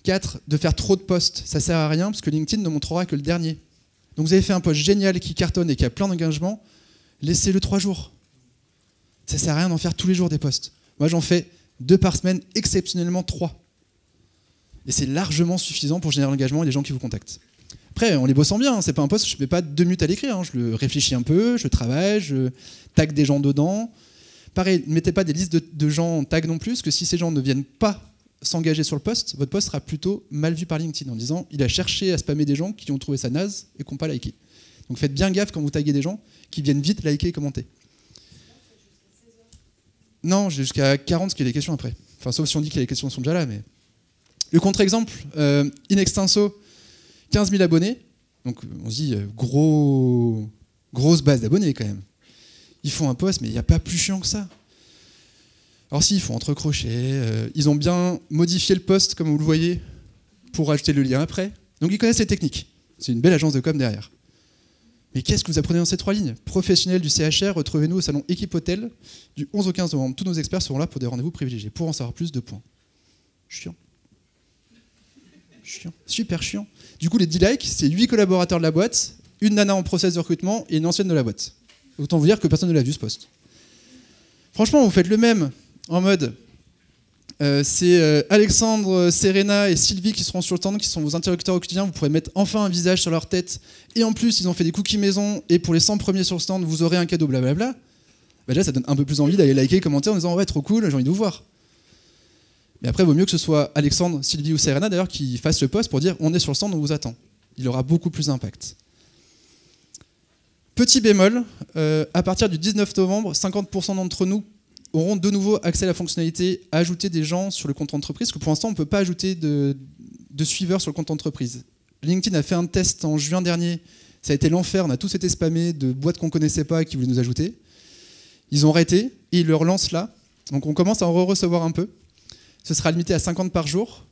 A: 4, de faire trop de posts, ça sert à rien parce que LinkedIn ne montrera que le dernier. Donc vous avez fait un post génial qui cartonne et qui a plein d'engagement, laissez-le 3 jours. Ça sert à rien d'en faire tous les jours des posts. Moi j'en fais 2 par semaine, exceptionnellement 3. Et c'est largement suffisant pour générer l'engagement et les gens qui vous contactent. Après, on les bosse en bien, hein. C'est pas un post, je ne mets pas 2 minutes à l'écrire, hein. Je le réfléchis un peu, je travaille, je tag des gens dedans. Pareil, ne mettez pas des listes de gens en tag non plus, parce que si ces gens ne viennent pas s'engager sur le post, votre post sera plutôt mal vu par LinkedIn en disant il a cherché à spammer des gens qui ont trouvé ça naze et qui n'ont pas liké. Donc faites bien gaffe quand vous taguez des gens qui viennent vite liker et commenter. Non, j'ai jusqu'à 40 parce qu'il y a des questions après. Enfin, sauf si on dit que les questions sont déjà là. Mais le contre-exemple, in extenso, 15 000 abonnés. Donc on se dit grosse base d'abonnés quand même. Ils font un post, mais il n'y a pas plus chiant que ça. Alors si, ils font entre crochets, ils ont bien modifié le post, comme vous le voyez, pour ajouter le lien après. Donc ils connaissent les techniques. C'est une belle agence de com derrière. Mais qu'est-ce que vous apprenez dans ces 3 lignes? Professionnels du CHR, retrouvez-nous au salon Équipe Hôtel du 11 au 15 novembre. Tous nos experts seront là pour des rendez-vous privilégiés. Pour en savoir plus, 2 points. Chiant. Super chiant. Du coup, les 10 likes, c'est 8 collaborateurs de la boîte, une nana en process de recrutement et une ancienne de la boîte. Autant vous dire que personne ne l'a vu ce post. Franchement, vous faites le même en mode c'est Alexandre, Serena et Sylvie qui seront sur le stand, qui sont vos interlocuteurs au quotidien. Vous pourrez mettre enfin un visage sur leur tête. Et en plus, ils ont fait des cookies maison. Et pour les 100 premiers sur le stand, vous aurez un cadeau, blablabla. Bah déjà, ça donne un peu plus envie d'aller liker, commenter en disant ouais, trop cool, j'ai envie de vous voir. Mais après, il vaut mieux que ce soit Alexandre, Sylvie ou Serena d'ailleurs qui fassent le post pour dire on est sur le stand, on vous attend. Il aura beaucoup plus d'impact. Petit bémol, à partir du 19 novembre, 50% d'entre nous auront de nouveau accès à la fonctionnalité à ajouter des gens sur le compte entreprise, parce que pour l'instant, on ne peut pas ajouter de suiveurs sur le compte entreprise. LinkedIn a fait un test en juin dernier, ça a été l'enfer, on a tous été spammés de boîtes qu'on ne connaissait pas et qui voulaient nous ajouter. Ils ont arrêté et ils le relancent là. Donc on commence à en recevoir un peu. Ce sera limité à 50 par jour.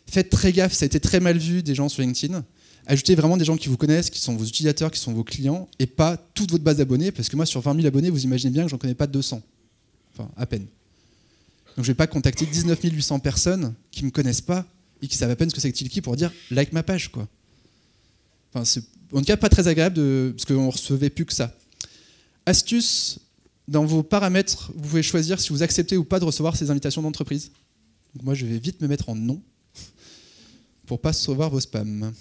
A: Faites très gaffe, ça a été très mal vu des gens sur LinkedIn. Ajoutez vraiment des gens qui vous connaissent, qui sont vos utilisateurs, qui sont vos clients, et pas toute votre base d'abonnés, parce que moi, sur 20 000 abonnés, vous imaginez bien que j'en connais pas 200. Enfin, à peine. Donc je ne vais pas contacter 19 800 personnes qui ne me connaissent pas et qui savent à peine ce que c'est que Tilki pour dire « like ma page ». Quoi. Enfin, c'est en tout cas pas très agréable, parce qu'on ne recevait plus que ça. Astuce, dans vos paramètres, vous pouvez choisir si vous acceptez ou pas de recevoir ces invitations d'entreprise. Donc moi, je vais vite me mettre en non pour ne pas recevoir vos spams.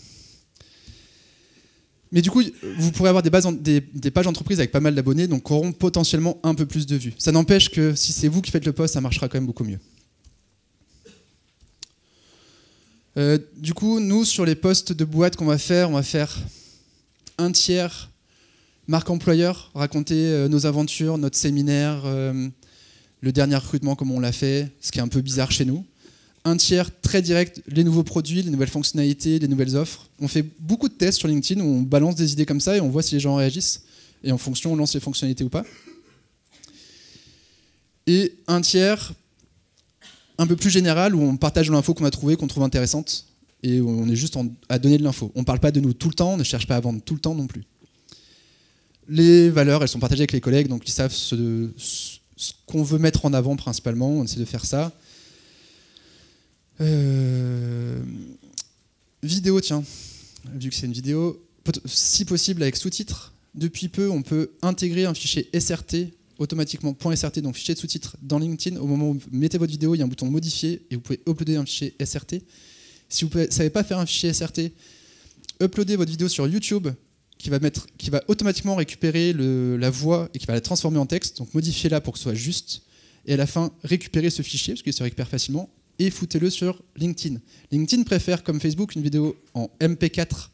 A: Mais du coup, vous pourrez avoir des pages d'entreprise avec pas mal d'abonnés, donc qui auront potentiellement un peu plus de vues. Ça n'empêche que si c'est vous qui faites le post, ça marchera quand même beaucoup mieux. Du coup, nous, sur les posts de boîte qu'on va faire, on va faire un tiers marque employeur, raconter nos aventures, notre séminaire, le dernier recrutement, comme on l'a fait, ce qui est un peu bizarre chez nous. Un tiers très direct, les nouveaux produits, les nouvelles fonctionnalités, les nouvelles offres. On fait beaucoup de tests sur LinkedIn où on balance des idées comme ça et on voit si les gens réagissent. Et en fonction, on lance les fonctionnalités ou pas. Et un tiers un peu plus général où on partage l'info qu'on a trouvée, qu'on trouve intéressante. Et où on est juste à donner de l'info. On ne parle pas de nous tout le temps, on ne cherche pas à vendre tout le temps non plus. Les valeurs, elles sont partagées avec les collègues, donc ils savent ce qu'on veut mettre en avant principalement. On essaie de faire ça. Vidéo, tiens, vu que c'est une vidéo, si possible avec sous-titres. Depuis peu, on peut intégrer un fichier SRT automatiquement, .srt, donc fichier de sous-titres, dans LinkedIn. Au moment où vous mettez votre vidéo, il y a un bouton modifier et vous pouvez uploader un fichier SRT. Si vous ne savez pas faire un fichier SRT, uploadez votre vidéo sur YouTube qui va automatiquement récupérer la voix et qui va la transformer en texte, donc modifiez-la pour que ce soit juste, et à la fin, récupérez ce fichier, parce qu'il se récupère facilement, et foutez-le sur LinkedIn. LinkedIn préfère, comme Facebook, une vidéo en MP4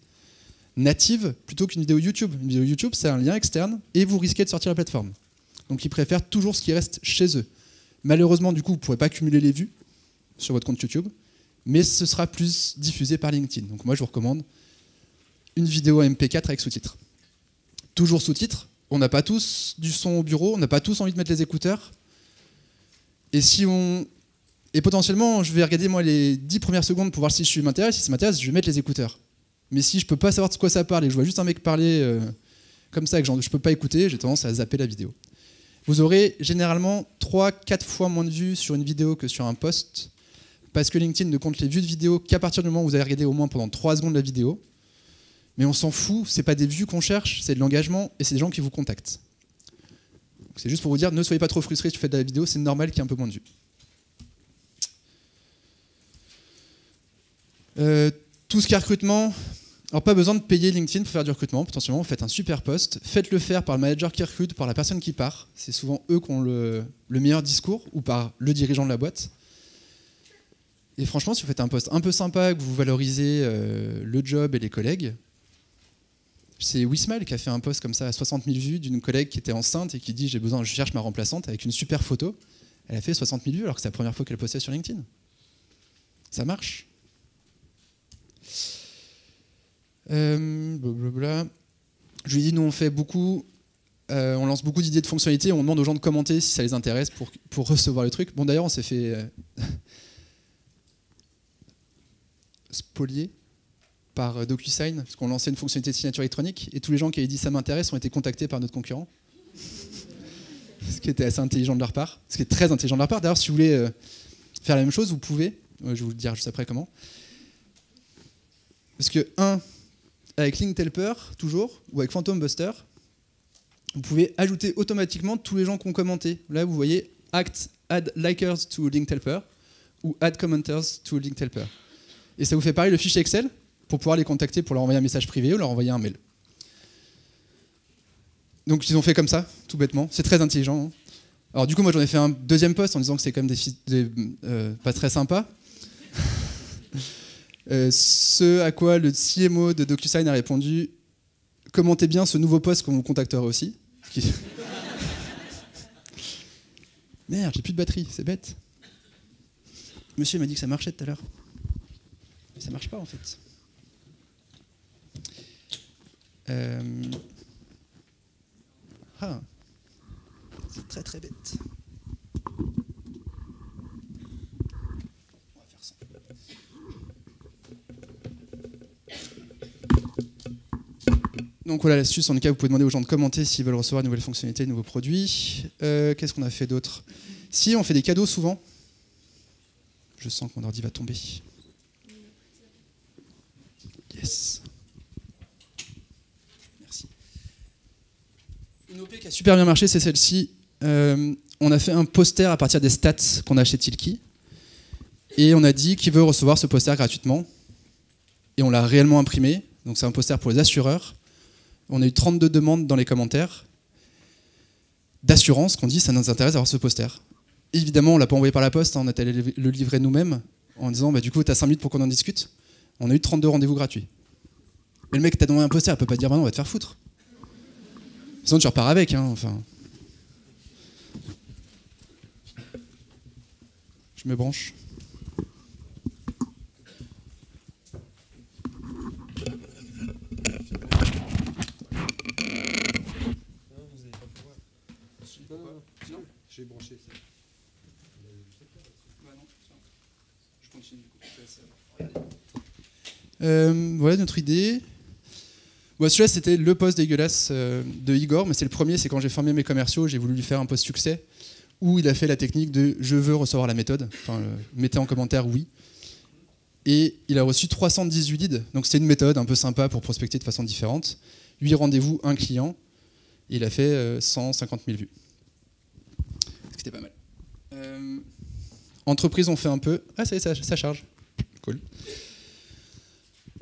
A: native plutôt qu'une vidéo YouTube. Une vidéo YouTube, c'est un lien externe et vous risquez de sortir la plateforme. Donc ils préfèrent toujours ce qui reste chez eux. Malheureusement, du coup, vous ne pourrez pas cumuler les vues sur votre compte YouTube, mais ce sera plus diffusé par LinkedIn. Donc moi, je vous recommande une vidéo MP4 avec sous-titres. Toujours sous-titres. On n'a pas tous du son au bureau, on n'a pas tous envie de mettre les écouteurs. Et potentiellement, je vais regarder moi les 10 premières secondes pour voir si je m'intéresse. Si ça m'intéresse, je vais mettre les écouteurs. Mais si je peux pas savoir de quoi ça parle et que je vois juste un mec parler comme ça et que je peux pas écouter, j'ai tendance à zapper la vidéo. Vous aurez généralement 3-4 fois moins de vues sur une vidéo que sur un post, parce que LinkedIn ne compte les vues de vidéo qu'à partir du moment où vous avez regardé au moins pendant 3 secondes la vidéo. Mais on s'en fout, c'est pas des vues qu'on cherche, c'est de l'engagement et c'est des gens qui vous contactent. C'est juste pour vous dire, ne soyez pas trop frustrés si vous faites de la vidéo, c'est normal qu'il y ait un peu moins de vues. Tout ce qui est recrutement, alors pas besoin de payer LinkedIn pour faire du recrutement, potentiellement vous faites un super post, faites-le faire par le manager qui recrute, par la personne qui part, c'est souvent eux qui ont le meilleur discours, ou par le dirigeant de la boîte. Et franchement, si vous faites un post un peu sympa, que vous valorisez le job et les collègues, c'est Wismal qui a fait un post comme ça à 60 000 vues d'une collègue qui était enceinte et qui dit je cherche ma remplaçante avec une super photo. Elle a fait 60 000 vues alors que c'est la première fois qu'elle postait sur LinkedIn. Ça marche. Blablabla. Je lui ai dit, nous on fait beaucoup, on lance beaucoup d'idées de fonctionnalités, on demande aux gens de commenter si ça les intéresse pour recevoir le truc. Bon d'ailleurs on s'est fait spolier par DocuSign, parce qu'on lançait une fonctionnalité de signature électronique, et tous les gens qui avaient dit ça m'intéresse ont été contactés par notre concurrent. Ce qui était assez intelligent de leur part, ce qui est très intelligent de leur part. D'ailleurs, si vous voulez faire la même chose, vous pouvez, je vais vous le dire juste après comment. Parce que, avec Linkhelper, toujours, ou avec Phantom Buster, vous pouvez ajouter automatiquement tous les gens qui ont commenté. Là, vous voyez, add likers to Linkhelper, ou add commenters to Linkhelper. Et ça vous fait pareil le fichier Excel, pour pouvoir les contacter, pour leur envoyer un message privé ou leur envoyer un mail. Donc ils ont fait comme ça, tout bêtement. C'est très intelligent. Hein. Alors du coup, moi j'en ai fait un deuxième post en disant que c'est quand même pas très sympa. Ce à quoi le CMO de DocuSign a répondu « Commentez bien ce nouveau post qu'on vous contactera aussi. » Merde, j'ai plus de batterie, c'est bête. Monsieur m'a dit que ça marchait tout à l'heure. Mais ça marche pas en fait. C'est très très bête. On va faire ça. Donc voilà l'astuce, en tout cas vous pouvez demander aux gens de commenter s'ils veulent recevoir de nouvelles fonctionnalités, de nouveaux produits. Qu'est-ce qu'on a fait d'autre? Si, on fait des cadeaux souvent. Je sens que mon ordi va tomber. Yes. Merci. Une OP qui a super bien marché, c'est celle-ci. On a fait un poster à partir des stats qu'on a chez Tilki. Et on a dit qui veut recevoir ce poster gratuitement. Et on l'a réellement imprimé. Donc c'est un poster pour les assureurs. On a eu 32 demandes dans les commentaires d'assurance qu'on dit ça nous intéresse d'avoir ce poster. Évidemment, on ne l'a pas envoyé par la poste, on est allé le livrer nous-mêmes en disant du coup, tu as 5 minutes pour qu'on en discute. On a eu 32 rendez-vous gratuits. Et le mec t'a demandé un poster, il peut pas te dire non, on va te faire foutre. Sinon, tu repars avec. Hein, enfin. Je me branche.
D: J'ai branché.
A: Je continue. Voilà notre idée. Bon, celui-là, c'était le post dégueulasse de Igor, mais c'est le premier, c'est quand j'ai formé mes commerciaux, j'ai voulu lui faire un post succès, où il a fait la technique de « je veux recevoir la méthode », enfin, mettez en commentaire « oui ». Et il a reçu 318 leads, donc c'était une méthode un peu sympa pour prospecter de façon différente. 8 rendez-vous, 1 client, et il a fait 150 000 vues. C'était pas mal. Entreprise, on fait un peu... Ah, ça y est, ça charge. Cool.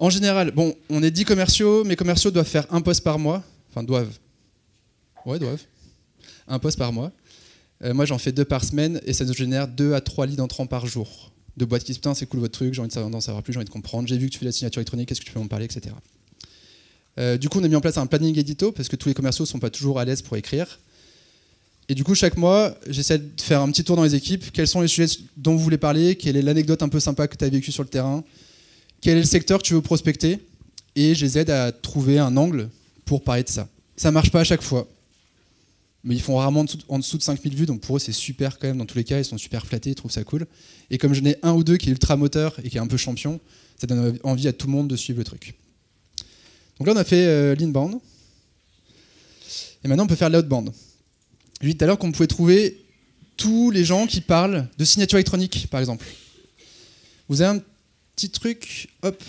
A: En général, bon, on est 10 commerciaux. Mes commerciaux doivent faire un post par mois. Enfin, doivent. Ouais, doivent. Un post par mois. Moi, j'en fais 2 par semaine et ça nous génère 2 à 3 leads entrants par jour. De boîtes qui se putain, c'est cool votre truc, j'ai envie d'en savoir plus, j'ai envie de comprendre. J'ai vu que tu fais la signature électronique, qu'est-ce que tu peux m'en parler, etc. Du coup, on a mis en place un planning édito parce que tous les commerciaux ne sont pas toujours à l'aise pour écrire. Et du coup, chaque mois, j'essaie de faire un petit tour dans les équipes. Quels sont les sujets dont vous voulez parler? Quelle est l'anecdote un peu sympa que tu as vécue sur le terrain? Quel est le secteur que tu veux prospecter? Et je les aide à trouver un angle pour parler de ça. Ça ne marche pas à chaque fois. Mais ils font rarement en dessous de 5000 vues, donc pour eux, c'est super quand même. Dans tous les cas, ils sont super flattés, ils trouvent ça cool. Et comme je n'ai un ou deux qui est ultra moteur et qui est un peu champion, ça donne envie à tout le monde de suivre le truc. Donc là, on a fait l'inbound. Et maintenant, on peut faire l'outbound. J'ai dit tout à l'heure qu'on pouvait trouver tous les gens qui parlent de signature électronique, par exemple. Vous avez un petit truc, hop,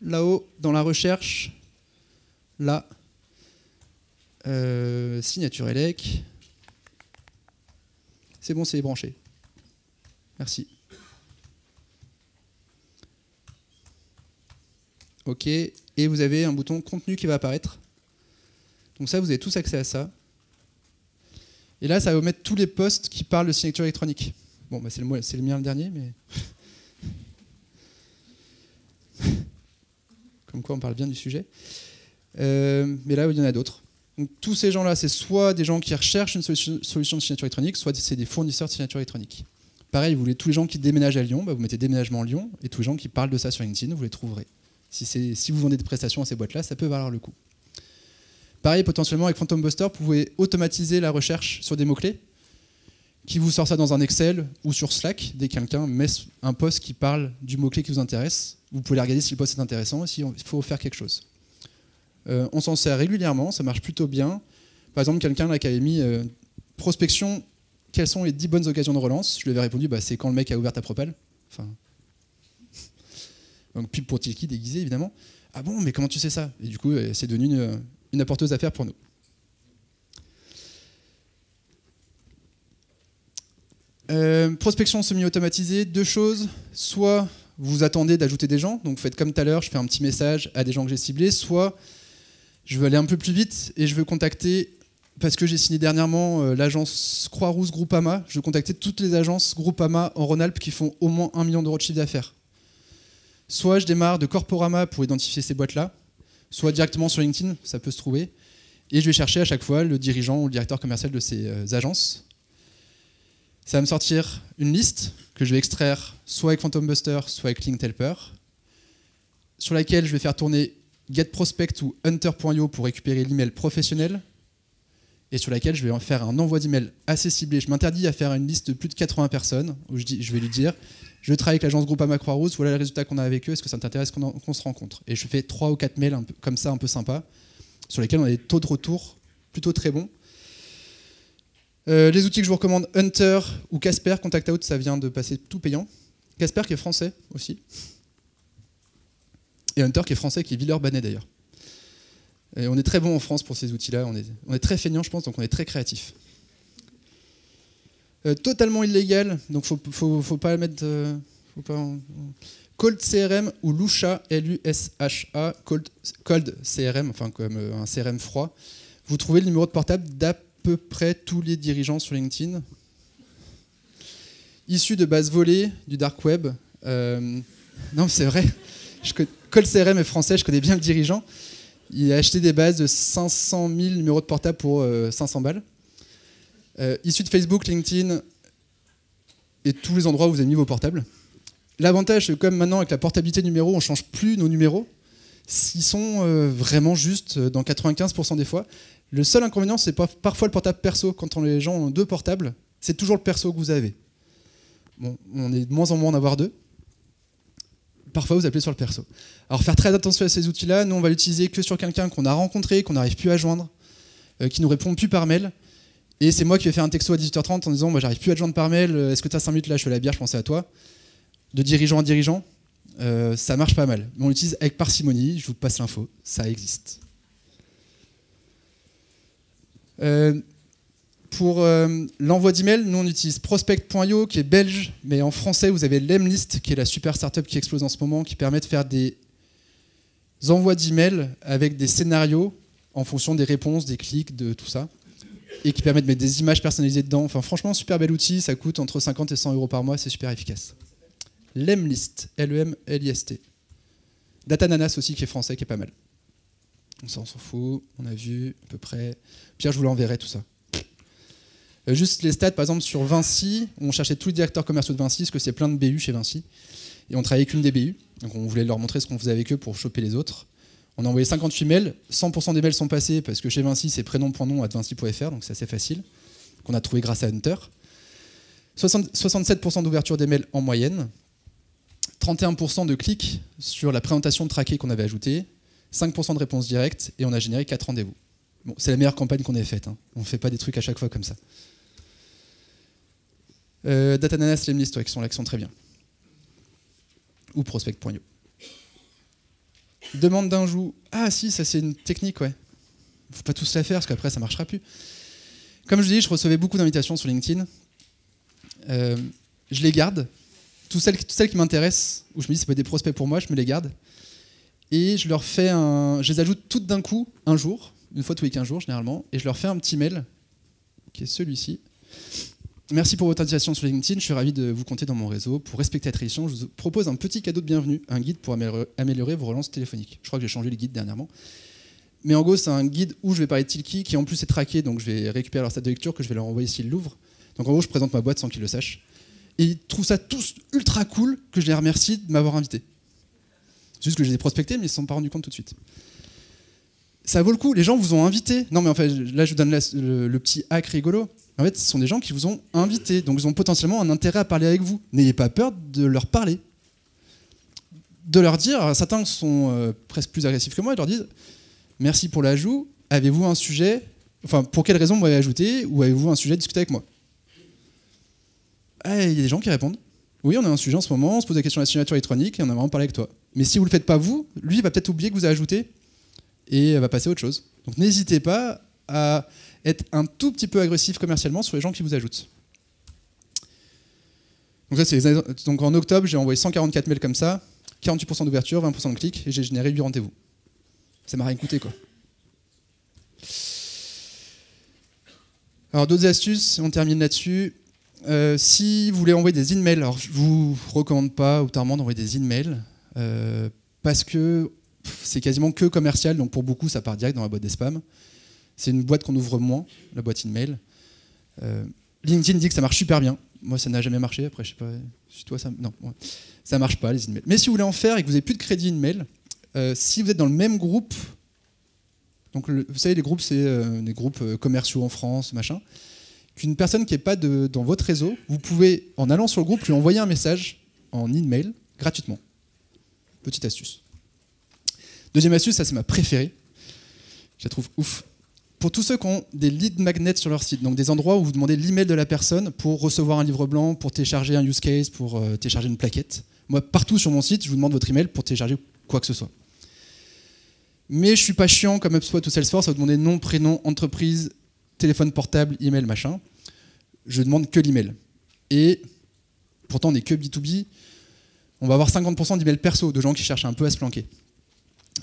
A: là-haut, dans la recherche, là, signature élec. C'est bon, c'est branché. Merci. OK, et vous avez un bouton contenu qui va apparaître. Donc ça, vous avez tous accès à ça. Et là, ça va vous mettre tous les posts qui parlent de signature électronique. Bon, bah c'est le mien le dernier, mais... Comme quoi, on parle bien du sujet. Mais là, il y en a d'autres. Donc tous ces gens-là, c'est soit des gens qui recherchent une solution de signature électronique, soit c'est des fournisseurs de signature électronique. Pareil, vous voulez tous les gens qui déménagent à Lyon, bah vous mettez déménagement Lyon, et tous les gens qui parlent de ça sur LinkedIn, vous les trouverez. Si vous vendez des prestations à ces boîtes-là, ça peut valoir le coup. Pareil, potentiellement, avec Phantom Buster, vous pouvez automatiser la recherche sur des mots-clés, qui vous sort ça dans un Excel ou sur Slack, dès que quelqu'un met un post qui parle du mot-clé qui vous intéresse. Vous pouvez regarder si le post est intéressant et s'il faut faire quelque chose. On s'en sert régulièrement, ça marche plutôt bien. Par exemple, quelqu'un là qui avait mis prospection, quelles sont les 10 bonnes occasions de relance? Je lui avais répondu, c'est quand le mec a ouvert ta propale. Enfin... Donc pub pour Tilki déguisé, évidemment. Ah bon, mais comment tu sais ça? Et du coup, c'est devenu une apporteuse d'affaires pour nous. Prospection semi-automatisée, deux choses. Soit vous attendez d'ajouter des gens, donc vous faites comme tout à l'heure, je fais un petit message à des gens que j'ai ciblés, soit je veux aller un peu plus vite et je veux contacter, parce que j'ai signé dernièrement l'agence Croix-Rousse Groupama, je veux contacter toutes les agences Groupama en Rhône-Alpes qui font au moins 1 million d'euros de chiffre d'affaires. Soit je démarre de Corporama pour identifier ces boîtes-là, soit directement sur LinkedIn, ça peut se trouver, et je vais chercher à chaque fois le dirigeant ou le directeur commercial de ces agences. Ça va me sortir une liste que je vais extraire soit avec Phantom Buster, soit avec Linkhelper, sur laquelle je vais faire tourner GetProspect ou Hunter.io pour récupérer l'email professionnel, et sur laquelle je vais faire un envoi d'email assez ciblé. Je m'interdis à faire une liste de plus de 80 personnes, où je vais lui dire « Je travaille avec l'agence Groupama Croix-Rousse, voilà les résultats qu'on a avec eux, est-ce que ça t'intéresse qu'on se rencontre ?» Et je fais 3 ou 4 mails comme ça, un peu sympa, sur lesquels on a des taux de retour plutôt très bons. Les outils que je vous recommande, Hunter ou Casper, Contact Out, ça vient de passer tout payant. Casper qui est français aussi. Et Hunter qui est français, qui est Villeurbanais d'ailleurs. Et on est très bon en France pour ces outils-là, on est très feignant je pense, donc on est très créatif. Totalement illégal, donc faut pas mettre... Cold CRM ou Lusha, L-U-S-H-A, Cold CRM, enfin comme un CRM froid. Vous trouvez le numéro de portable d'à peu près tous les dirigeants sur LinkedIn. Issus de bases volées du dark web. Non, c'est vrai. Cold CRM est français, je connais bien le dirigeant. Il a acheté des bases de 500 000 numéros de portable pour 500 balles. Issus de Facebook, LinkedIn et tous les endroits où vous avez mis vos portables. L'avantage, c'est que comme maintenant avec la portabilité de numéros, on ne change plus nos numéros. Ils sont vraiment juste dans 95% des fois. Le seul inconvénient, c'est parfois le portable perso. Quand les gens ont 2 portables, c'est toujours le perso que vous avez. Bon, on est de moins en moins en avoir 2. Parfois, vous appelez sur le perso. Alors, faire très attention à ces outils-là. Nous, on va l'utiliser que sur quelqu'un qu'on a rencontré, qu'on n'arrive plus à joindre, qui ne nous répond plus par mail. Et c'est moi qui vais faire un texto à 18h30 en disant « j'arrive plus à te joindre par mail, est-ce que tu as 5 minutes là, je fais la bière, je pensais à toi ». De dirigeant à dirigeant, ça marche pas mal. Mais on l'utilise avec parcimonie, je vous passe l'info, ça existe. Pour l'envoi d'email, nous on utilise prospect.io qui est belge, mais en français vous avez Lemlist qui est la super startup qui explose en ce moment, qui permet de faire des envois d'email avec des scénarios en fonction des réponses, des clics, de tout ça, et qui permet de mettre des images personnalisées dedans. Enfin franchement, super bel outil, ça coûte entre 50 et 100 € par mois, c'est super efficace. Lemlist, L-E-M-L-I-S-T. Datananas aussi qui est français, qui est pas mal. Ça, on s'en fout. On a vu à peu près. Pierre, je vous l'enverrai tout ça. Juste les stats, par exemple, sur Vinci, on cherchait tous les directeurs commerciaux de Vinci, parce que c'est plein de BU chez Vinci. Et on travaillait avec une des BU. Donc on voulait leur montrer ce qu'on faisait avec eux pour choper les autres. On a envoyé 58 mails. 100% des mails sont passés, parce que chez Vinci, c'est prénom.nom@vinci.fr, donc c'est assez facile. Qu'on a trouvé grâce à Hunter. 67% d'ouverture des mails en moyenne. 31% de clics sur la présentation traquée qu'on avait ajoutée. 5% de réponses directes. Et on a généré 4 rendez-vous. Bon, c'est la meilleure campagne qu'on ait faite. Hein. On ne fait pas des trucs à chaque fois comme ça. Datananas, Lemlist, ouais, qui sont très bien. Ou prospect.io. Demande d'un jour. Ah si, ça c'est une technique, ouais. Faut pas tous la faire, parce qu'après ça marchera plus. Comme je dis, je recevais beaucoup d'invitations sur LinkedIn. Je les garde. Toutes celles qui m'intéressent, où je me dis c'est pas des prospects pour moi, je me les garde. Et je leur fais je les ajoute toutes d'un coup, un jour, une fois tous les 15 jours généralement, et je leur fais un petit mail, qui est celui-ci. Merci pour votre invitation sur LinkedIn, je suis ravi de vous compter dans mon réseau. Pour respecter la tradition, je vous propose un petit cadeau de bienvenue, un guide pour améliorer vos relances téléphoniques. Je crois que j'ai changé le guide dernièrement. Mais en gros, c'est un guide où je vais parler de Tilki, qui en plus est traqué, donc je vais récupérer leur stade de lecture, que je vais leur envoyer s'ils l'ouvrent. Donc en gros, je présente ma boîte sans qu'ils le sachent. Et ils trouvent ça tous ultra cool, que je les remercie de m'avoir invité. C'est juste que je les ai prospectés, mais ils ne se sont pas rendus compte tout de suite. Ça vaut le coup, les gens vous ont invité. Non mais en fait, là je vous donne le petit hack rigolo. En fait, ce sont des gens qui vous ont invité, donc ils ont potentiellement un intérêt à parler avec vous. N'ayez pas peur de leur parler. De leur dire, alors, certains sont presque plus agressifs que moi, ils leur disent « Merci pour l'ajout, avez-vous un sujet, enfin pour quelle raison vous m'avez ajouté, ou avez-vous un sujet à discuter avec moi ?» Il y a des gens qui répondent « Oui, on a un sujet en ce moment, on se pose la question de la signature électronique et on aimerait en parler avec toi. » Mais si vous ne le faites pas vous, lui il va peut-être oublier que vous avez ajouté et va passer à autre chose. Donc n'hésitez pas à être un tout petit peu agressif commercialement sur les gens qui vous ajoutent. Donc en octobre, j'ai envoyé 144 mails comme ça, 48% d'ouverture, 20% de clics, et j'ai généré 8 rendez-vous. Ça m'a rien coûté, quoi. Alors d'autres astuces, on termine là-dessus. Si vous voulez envoyer des emails, alors je vous recommande pas autrement d'envoyer des emails, parce que c'est quasiment que commercial, donc pour beaucoup ça part direct dans la boîte des spams. C'est une boîte qu'on ouvre moins, la boîte email. LinkedIn dit que ça marche super bien. Moi, ça n'a jamais marché. Après, je sais pas, si toi, non, ouais. Ça marche pas, les emails. Mais si vous voulez en faire et que vous n'avez plus de crédit email, si vous êtes dans le même groupe, donc vous savez, les groupes, c'est des groupes commerciaux en France, machin, qu'une personne qui n'est pas dans votre réseau, vous pouvez, en allant sur le groupe, lui envoyer un message en email gratuitement. Petite astuce. Deuxième astuce, ça c'est ma préférée. Je la trouve ouf. Pour tous ceux qui ont des lead magnets sur leur site, donc des endroits où vous demandez l'email de la personne pour recevoir un livre blanc, pour télécharger un use case, pour télécharger une plaquette. Moi, partout sur mon site, je vous demande votre email pour télécharger quoi que ce soit. Mais je ne suis pas chiant comme HubSpot ou Salesforce à vous demander nom, prénom, entreprise, téléphone portable, email, machin. Je demande que l'email. Et pourtant, on n'est que B2B. On va avoir 50% d'emails perso, de gens qui cherchent un peu à se planquer.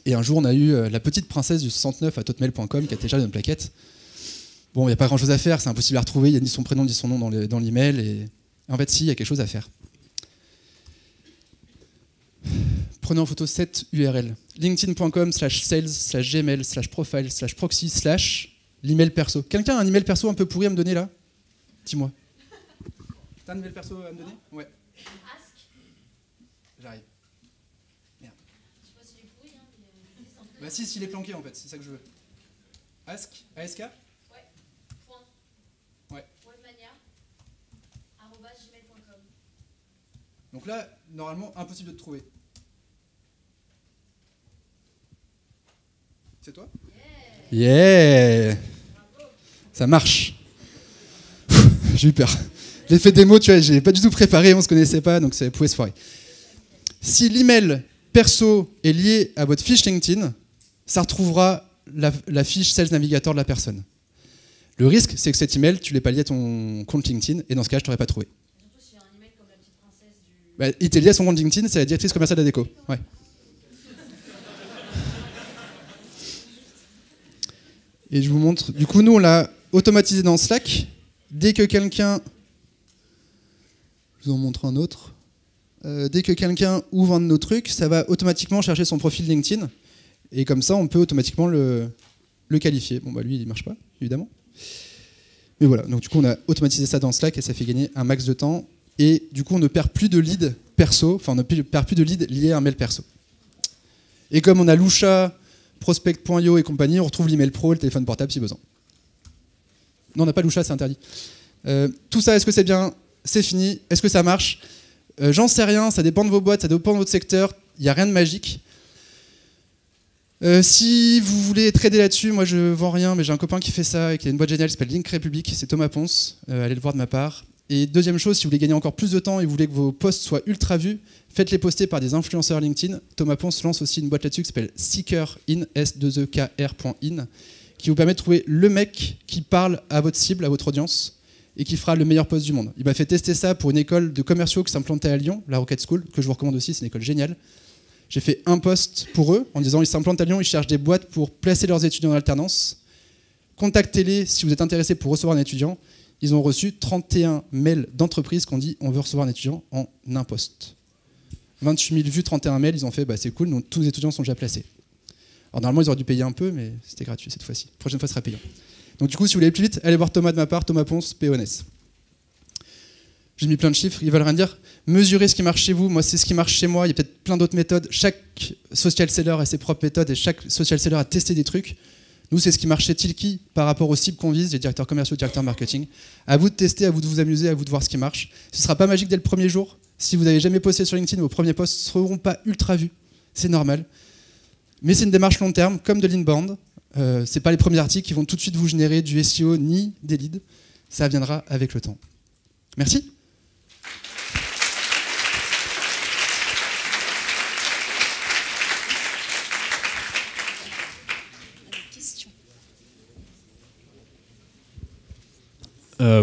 A: Et un jour, on a eu la petite princesse du 69 à hotmail.com qui a téléchargé une plaquette. Bon, il n'y a pas grand-chose à faire, c'est impossible à retrouver. Il y a ni son prénom ni son nom dans l'email. Et en fait, si, il y a quelque chose à faire. Prenez en photo cette URL. linkedin.com/sales/gmail/profile/proxy/ l'email perso. Quelqu'un a un email perso un peu pourri à me donner là? Dis-moi. T'as un email perso à me donner? Ouais.
E: Ask.
A: J'arrive. Merde.
E: Je sais pas s'il est pourri, hein, mais...
A: Bah si, s'il est planqué en fait, c'est ça que je veux. Ask? ASK?
E: Ouais. Point.
A: Ouais.
E: Webmania. @gmail.com.
A: Donc là, normalement, impossible de te trouver. C'est toi? Yeah! Ça marche. J'ai eu peur. J'ai fait des mots, tu vois, j'ai pas du tout préparé, on se connaissait pas, donc ça pouvait se foirer. Si l'email perso est lié à votre fiche LinkedIn, ça retrouvera la fiche Sales Navigator de la personne. Le risque, c'est que cet email, tu l'aies pas lié à ton compte LinkedIn, et dans ce cas, je t'aurais pas trouvé.
E: Surtout s'il y a un email comme la petite princesse du...
A: Bah, il était lié à son compte LinkedIn, c'est la directrice commerciale d'Adecco. Ouais. Et je vous montre. Du coup, nous, on l'a automatisé dans Slack. Dès que quelqu'un... Je vous en montre un autre. Dès que quelqu'un ouvre un de nos trucs, ça va automatiquement chercher son profil LinkedIn. Et comme ça, on peut automatiquement le qualifier. Bon, bah lui, il ne marche pas, évidemment. Mais voilà, donc du coup, on a automatisé ça dans Slack et ça fait gagner un max de temps. Et du coup, on ne perd plus de leads perso, enfin, on ne perd plus de leads liés à un mail perso. Et comme on a Lusha, Prospect.io et compagnie, on retrouve l'email pro, le téléphone portable si besoin. Non, on n'a pas Lusha, c'est interdit. Tout ça, est-ce que c'est bien? C'est fini. Est-ce que ça marche? J'en sais rien, ça dépend de vos boîtes, ça dépend de votre secteur. Il n'y a rien de magique. Si vous voulez trader là-dessus, moi je vends rien, mais j'ai un copain qui fait ça et qui a une boîte géniale qui s'appelle Link Republic, c'est Thomas Ponce, allez le voir de ma part. Et deuxième chose, si vous voulez gagner encore plus de temps et vous voulez que vos posts soient ultra vus, faites-les poster par des influenceurs LinkedIn. Thomas Ponce lance aussi une boîte là-dessus qui s'appelle Seekerin, S2EKR.in, qui vous permet de trouver le mec qui parle à votre cible, à votre audience, et qui fera le meilleur post du monde. Il m'a fait tester ça pour une école de commerciaux qui s'implantait à Lyon, la Rocket School, que je vous recommande aussi, c'est une école géniale. J'ai fait un post pour eux en disant ils s'implantent à Lyon, ils cherchent des boîtes pour placer leurs étudiants en alternance. Contactez-les si vous êtes intéressé pour recevoir un étudiant. Ils ont reçu 31 mails d'entreprises qui ont dit on veut recevoir un étudiant en un poste. 28 000 vues, 31 mails, ils ont fait bah, c'est cool, donc tous les étudiants sont déjà placés. Alors normalement ils auraient dû payer un peu, mais c'était gratuit cette fois-ci. La prochaine fois ce sera payant. Donc du coup si vous voulez aller plus vite, allez voir Thomas de ma part, Thomas Ponce, PONS. J'ai mis plein de chiffres, ils veulent rien dire. Mesurez ce qui marche chez vous, moi c'est ce qui marche chez moi, il y a peut-être plein d'autres méthodes. Chaque social seller a ses propres méthodes et chaque social seller a testé des trucs. Nous c'est ce qui marche chez Tilki par rapport aux cibles qu'on vise, les directeurs commerciaux, directeurs marketing. À vous de tester, à vous de vous amuser, à vous de voir ce qui marche. Ce ne sera pas magique dès le premier jour. Si vous n'avez jamais posté sur LinkedIn, vos premiers posts ne seront pas ultra vus. C'est normal. Mais c'est une démarche long terme, comme de l'inbound. Ce n'est pas les premiers articles qui vont tout de suite vous générer du SEO ni des leads. Ça viendra avec le temps. Merci.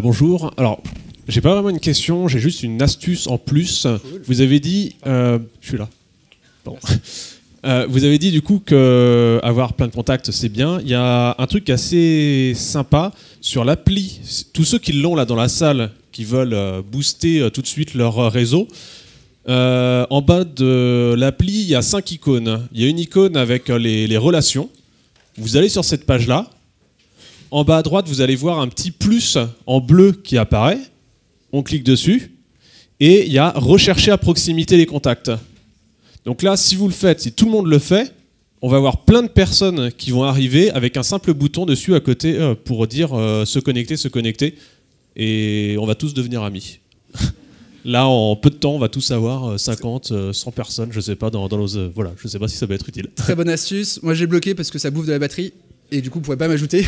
F: Bonjour. Alors, j'ai pas vraiment une question, j'ai juste une astuce en plus. Vous avez dit, je suis là. Bon. Vous avez dit du coup que avoir plein de contacts c'est bien. Il y a un truc assez sympa sur l'appli. Tous ceux qui l'ont là dans la salle, qui veulent booster tout de suite leur réseau. En bas de l'appli, il y a 5 icônes. Il y a une icône avec les relations. Vous allez sur cette page-là. En bas à droite, vous allez voir un petit plus en bleu qui apparaît. On clique dessus. Et il y a « Rechercher à proximité les contacts ». Donc là, si vous le faites, si tout le monde le fait, on va avoir plein de personnes qui vont arriver avec un simple bouton dessus à côté pour dire se connecter. Et on va tous devenir amis. Là, en peu de temps, on va tous avoir 50, 100 personnes, je sais pas, dans nos... voilà, je sais pas si ça va être utile.
A: Très bonne astuce. Moi, j'ai bloqué parce que ça bouffe de la batterie. Et du coup, vous ne pouvez pas m'ajouter.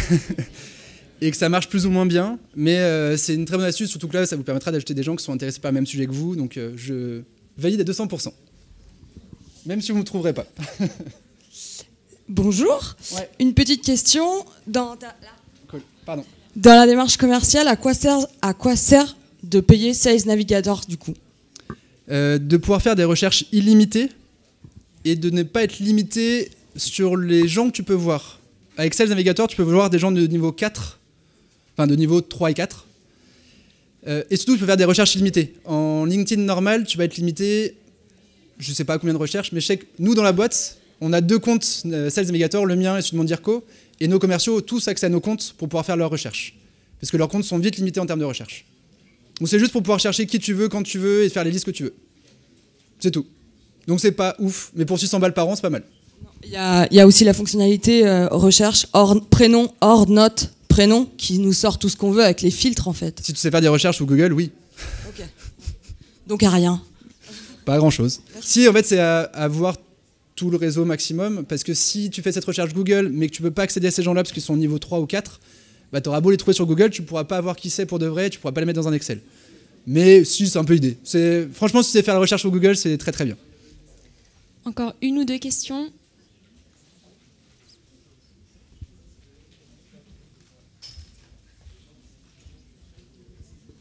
A: Et que ça marche plus ou moins bien. Mais c'est une très bonne astuce, surtout que là, ça vous permettra d'ajouter des gens qui sont intéressés par le même sujet que vous. Donc, je valide à 200%. Même si vous ne me trouverez pas.
G: Bonjour. Ouais. Une petite question.
A: Cool. Pardon.
G: Dans la démarche commerciale, à quoi sert de payer Sales Navigator du coup?
A: De pouvoir faire des recherches illimitées et de ne pas être limité sur les gens que tu peux voir. Avec Sales Navigator, tu peux voir des gens de niveau 4, enfin de niveau 3 et 4. Et surtout, tu peux faire des recherches illimitées. En LinkedIn normal, tu vas être limité, je ne sais pas à combien de recherches, mais je sais que nous, dans la boîte, on a 2 comptes Sales Navigator, le mien et celui de mon DIRCO, et nos commerciaux ont tous accès à nos comptes pour pouvoir faire leurs recherches. Parce que leurs comptes sont vite limités en termes de recherche. Donc c'est juste pour pouvoir chercher qui tu veux, quand tu veux, et faire les listes que tu veux. C'est tout. Donc c'est pas ouf, mais pour 600 balles par an, c'est pas mal.
G: Il y a aussi la fonctionnalité recherche hors prénom, hors note, prénom, qui nous sort tout ce qu'on veut avec les filtres en fait.
A: Si tu sais faire des recherches sur Google, oui.
G: Ok. Donc à rien.
A: Pas grand-chose. Si, en fait, c'est à avoir tout le réseau maximum, parce que si tu fais cette recherche Google, mais que tu peux pas accéder à ces gens-là parce qu'ils sont au niveau 3 ou 4, bah, tu auras beau les trouver sur Google, tu pourras pas voir qui c'est pour de vrai, tu pourras pas les mettre dans un Excel. Mais si, c'est un peu l'idée. Franchement, si tu sais faire la recherche sur Google, c'est très très bien.
H: Encore une ou deux questions.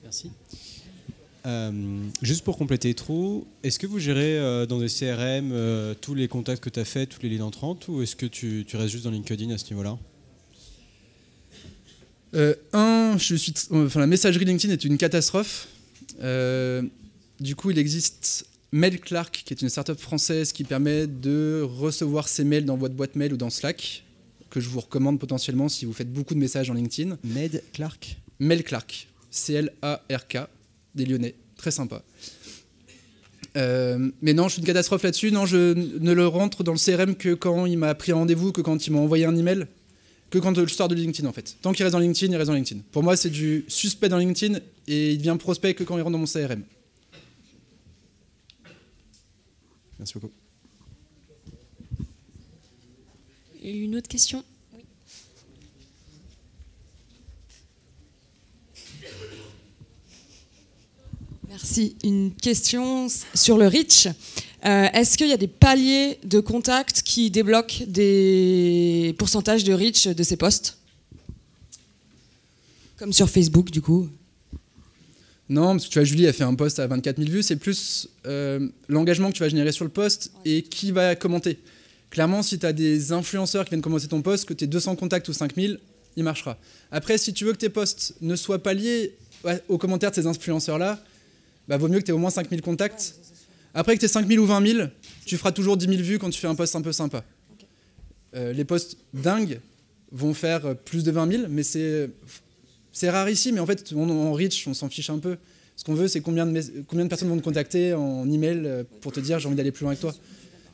I: Merci. Juste pour compléter trop, est-ce que vous gérez dans des CRM tous les contacts que tu as faits, tous les leads entrantes, ou est-ce que tu restes juste dans LinkedIn à ce niveau-là?
A: La messagerie LinkedIn est une catastrophe. Du coup, il existe MailClark, qui est une startup française qui permet de recevoir ses mails dans votre boîte mail ou dans Slack, que je vous recommande potentiellement si vous faites beaucoup de messages en LinkedIn.
I: MailClark.
A: MailClark, C-L-A-R-K, des Lyonnais, très sympa. Mais non, je suis une catastrophe là-dessus. Non, je ne le rentre dans le CRM que quand il m'a pris un rendez-vous, que quand il m'a envoyé un email, que quand je sors de LinkedIn en fait. Tant qu'il reste dans LinkedIn, il reste dans LinkedIn. Pour moi, c'est du suspect dans LinkedIn et il devient prospect que quand il rentre dans mon CRM.
I: Merci beaucoup.
H: Une autre question?
G: Merci. Une question sur le reach. Est-ce qu'il y a des paliers de contacts qui débloquent des pourcentages de reach de ces posts? Comme sur Facebook, du coup.
A: Non, parce que tu vois, Julie a fait un post à 24 000 vues, c'est plus l'engagement que tu vas générer sur le post et qui va commenter. Clairement, si tu as des influenceurs qui viennent commenter ton post, que tu aies 200 contacts ou 5000, il marchera. Après, si tu veux que tes posts ne soient pas liés aux commentaires de ces influenceurs-là, bah, vaut mieux que tu aies au moins 5000 contacts. Après que tu aies 5000 ou 20 000, tu feras toujours 10 000 vues quand tu fais un post un peu sympa. Les posts dingues vont faire plus de 20 000, mais c'est rare ici, mais en fait, en reach, on s'en fiche un peu. Ce qu'on veut, c'est combien de personnes vont te contacter en email pour te dire j'ai envie d'aller plus loin avec toi.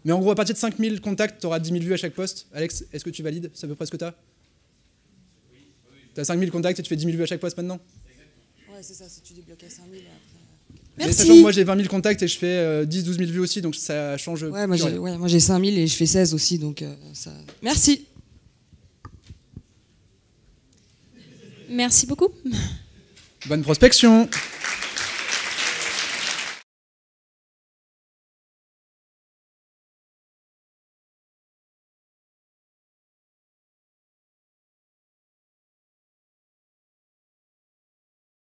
A: Mais en gros, à partir de 5000 contacts, tu auras 10 000 vues à chaque post. Alex, est-ce que tu valides? C'est à peu près ce que tu as? Tu as 5000 contacts et tu fais 10 000 vues à chaque post maintenant?
G: Ouais, c'est ça, si tu débloques à 5000 après.
A: Mais
G: Merci.
A: sachant que moi j'ai 20 000 contacts et je fais 10-12 000 vues aussi, donc ça change.
G: Ouais, moi j'ai 5000 et je fais 16 aussi, donc ça. Merci.
H: Merci beaucoup.
A: Bonne prospection.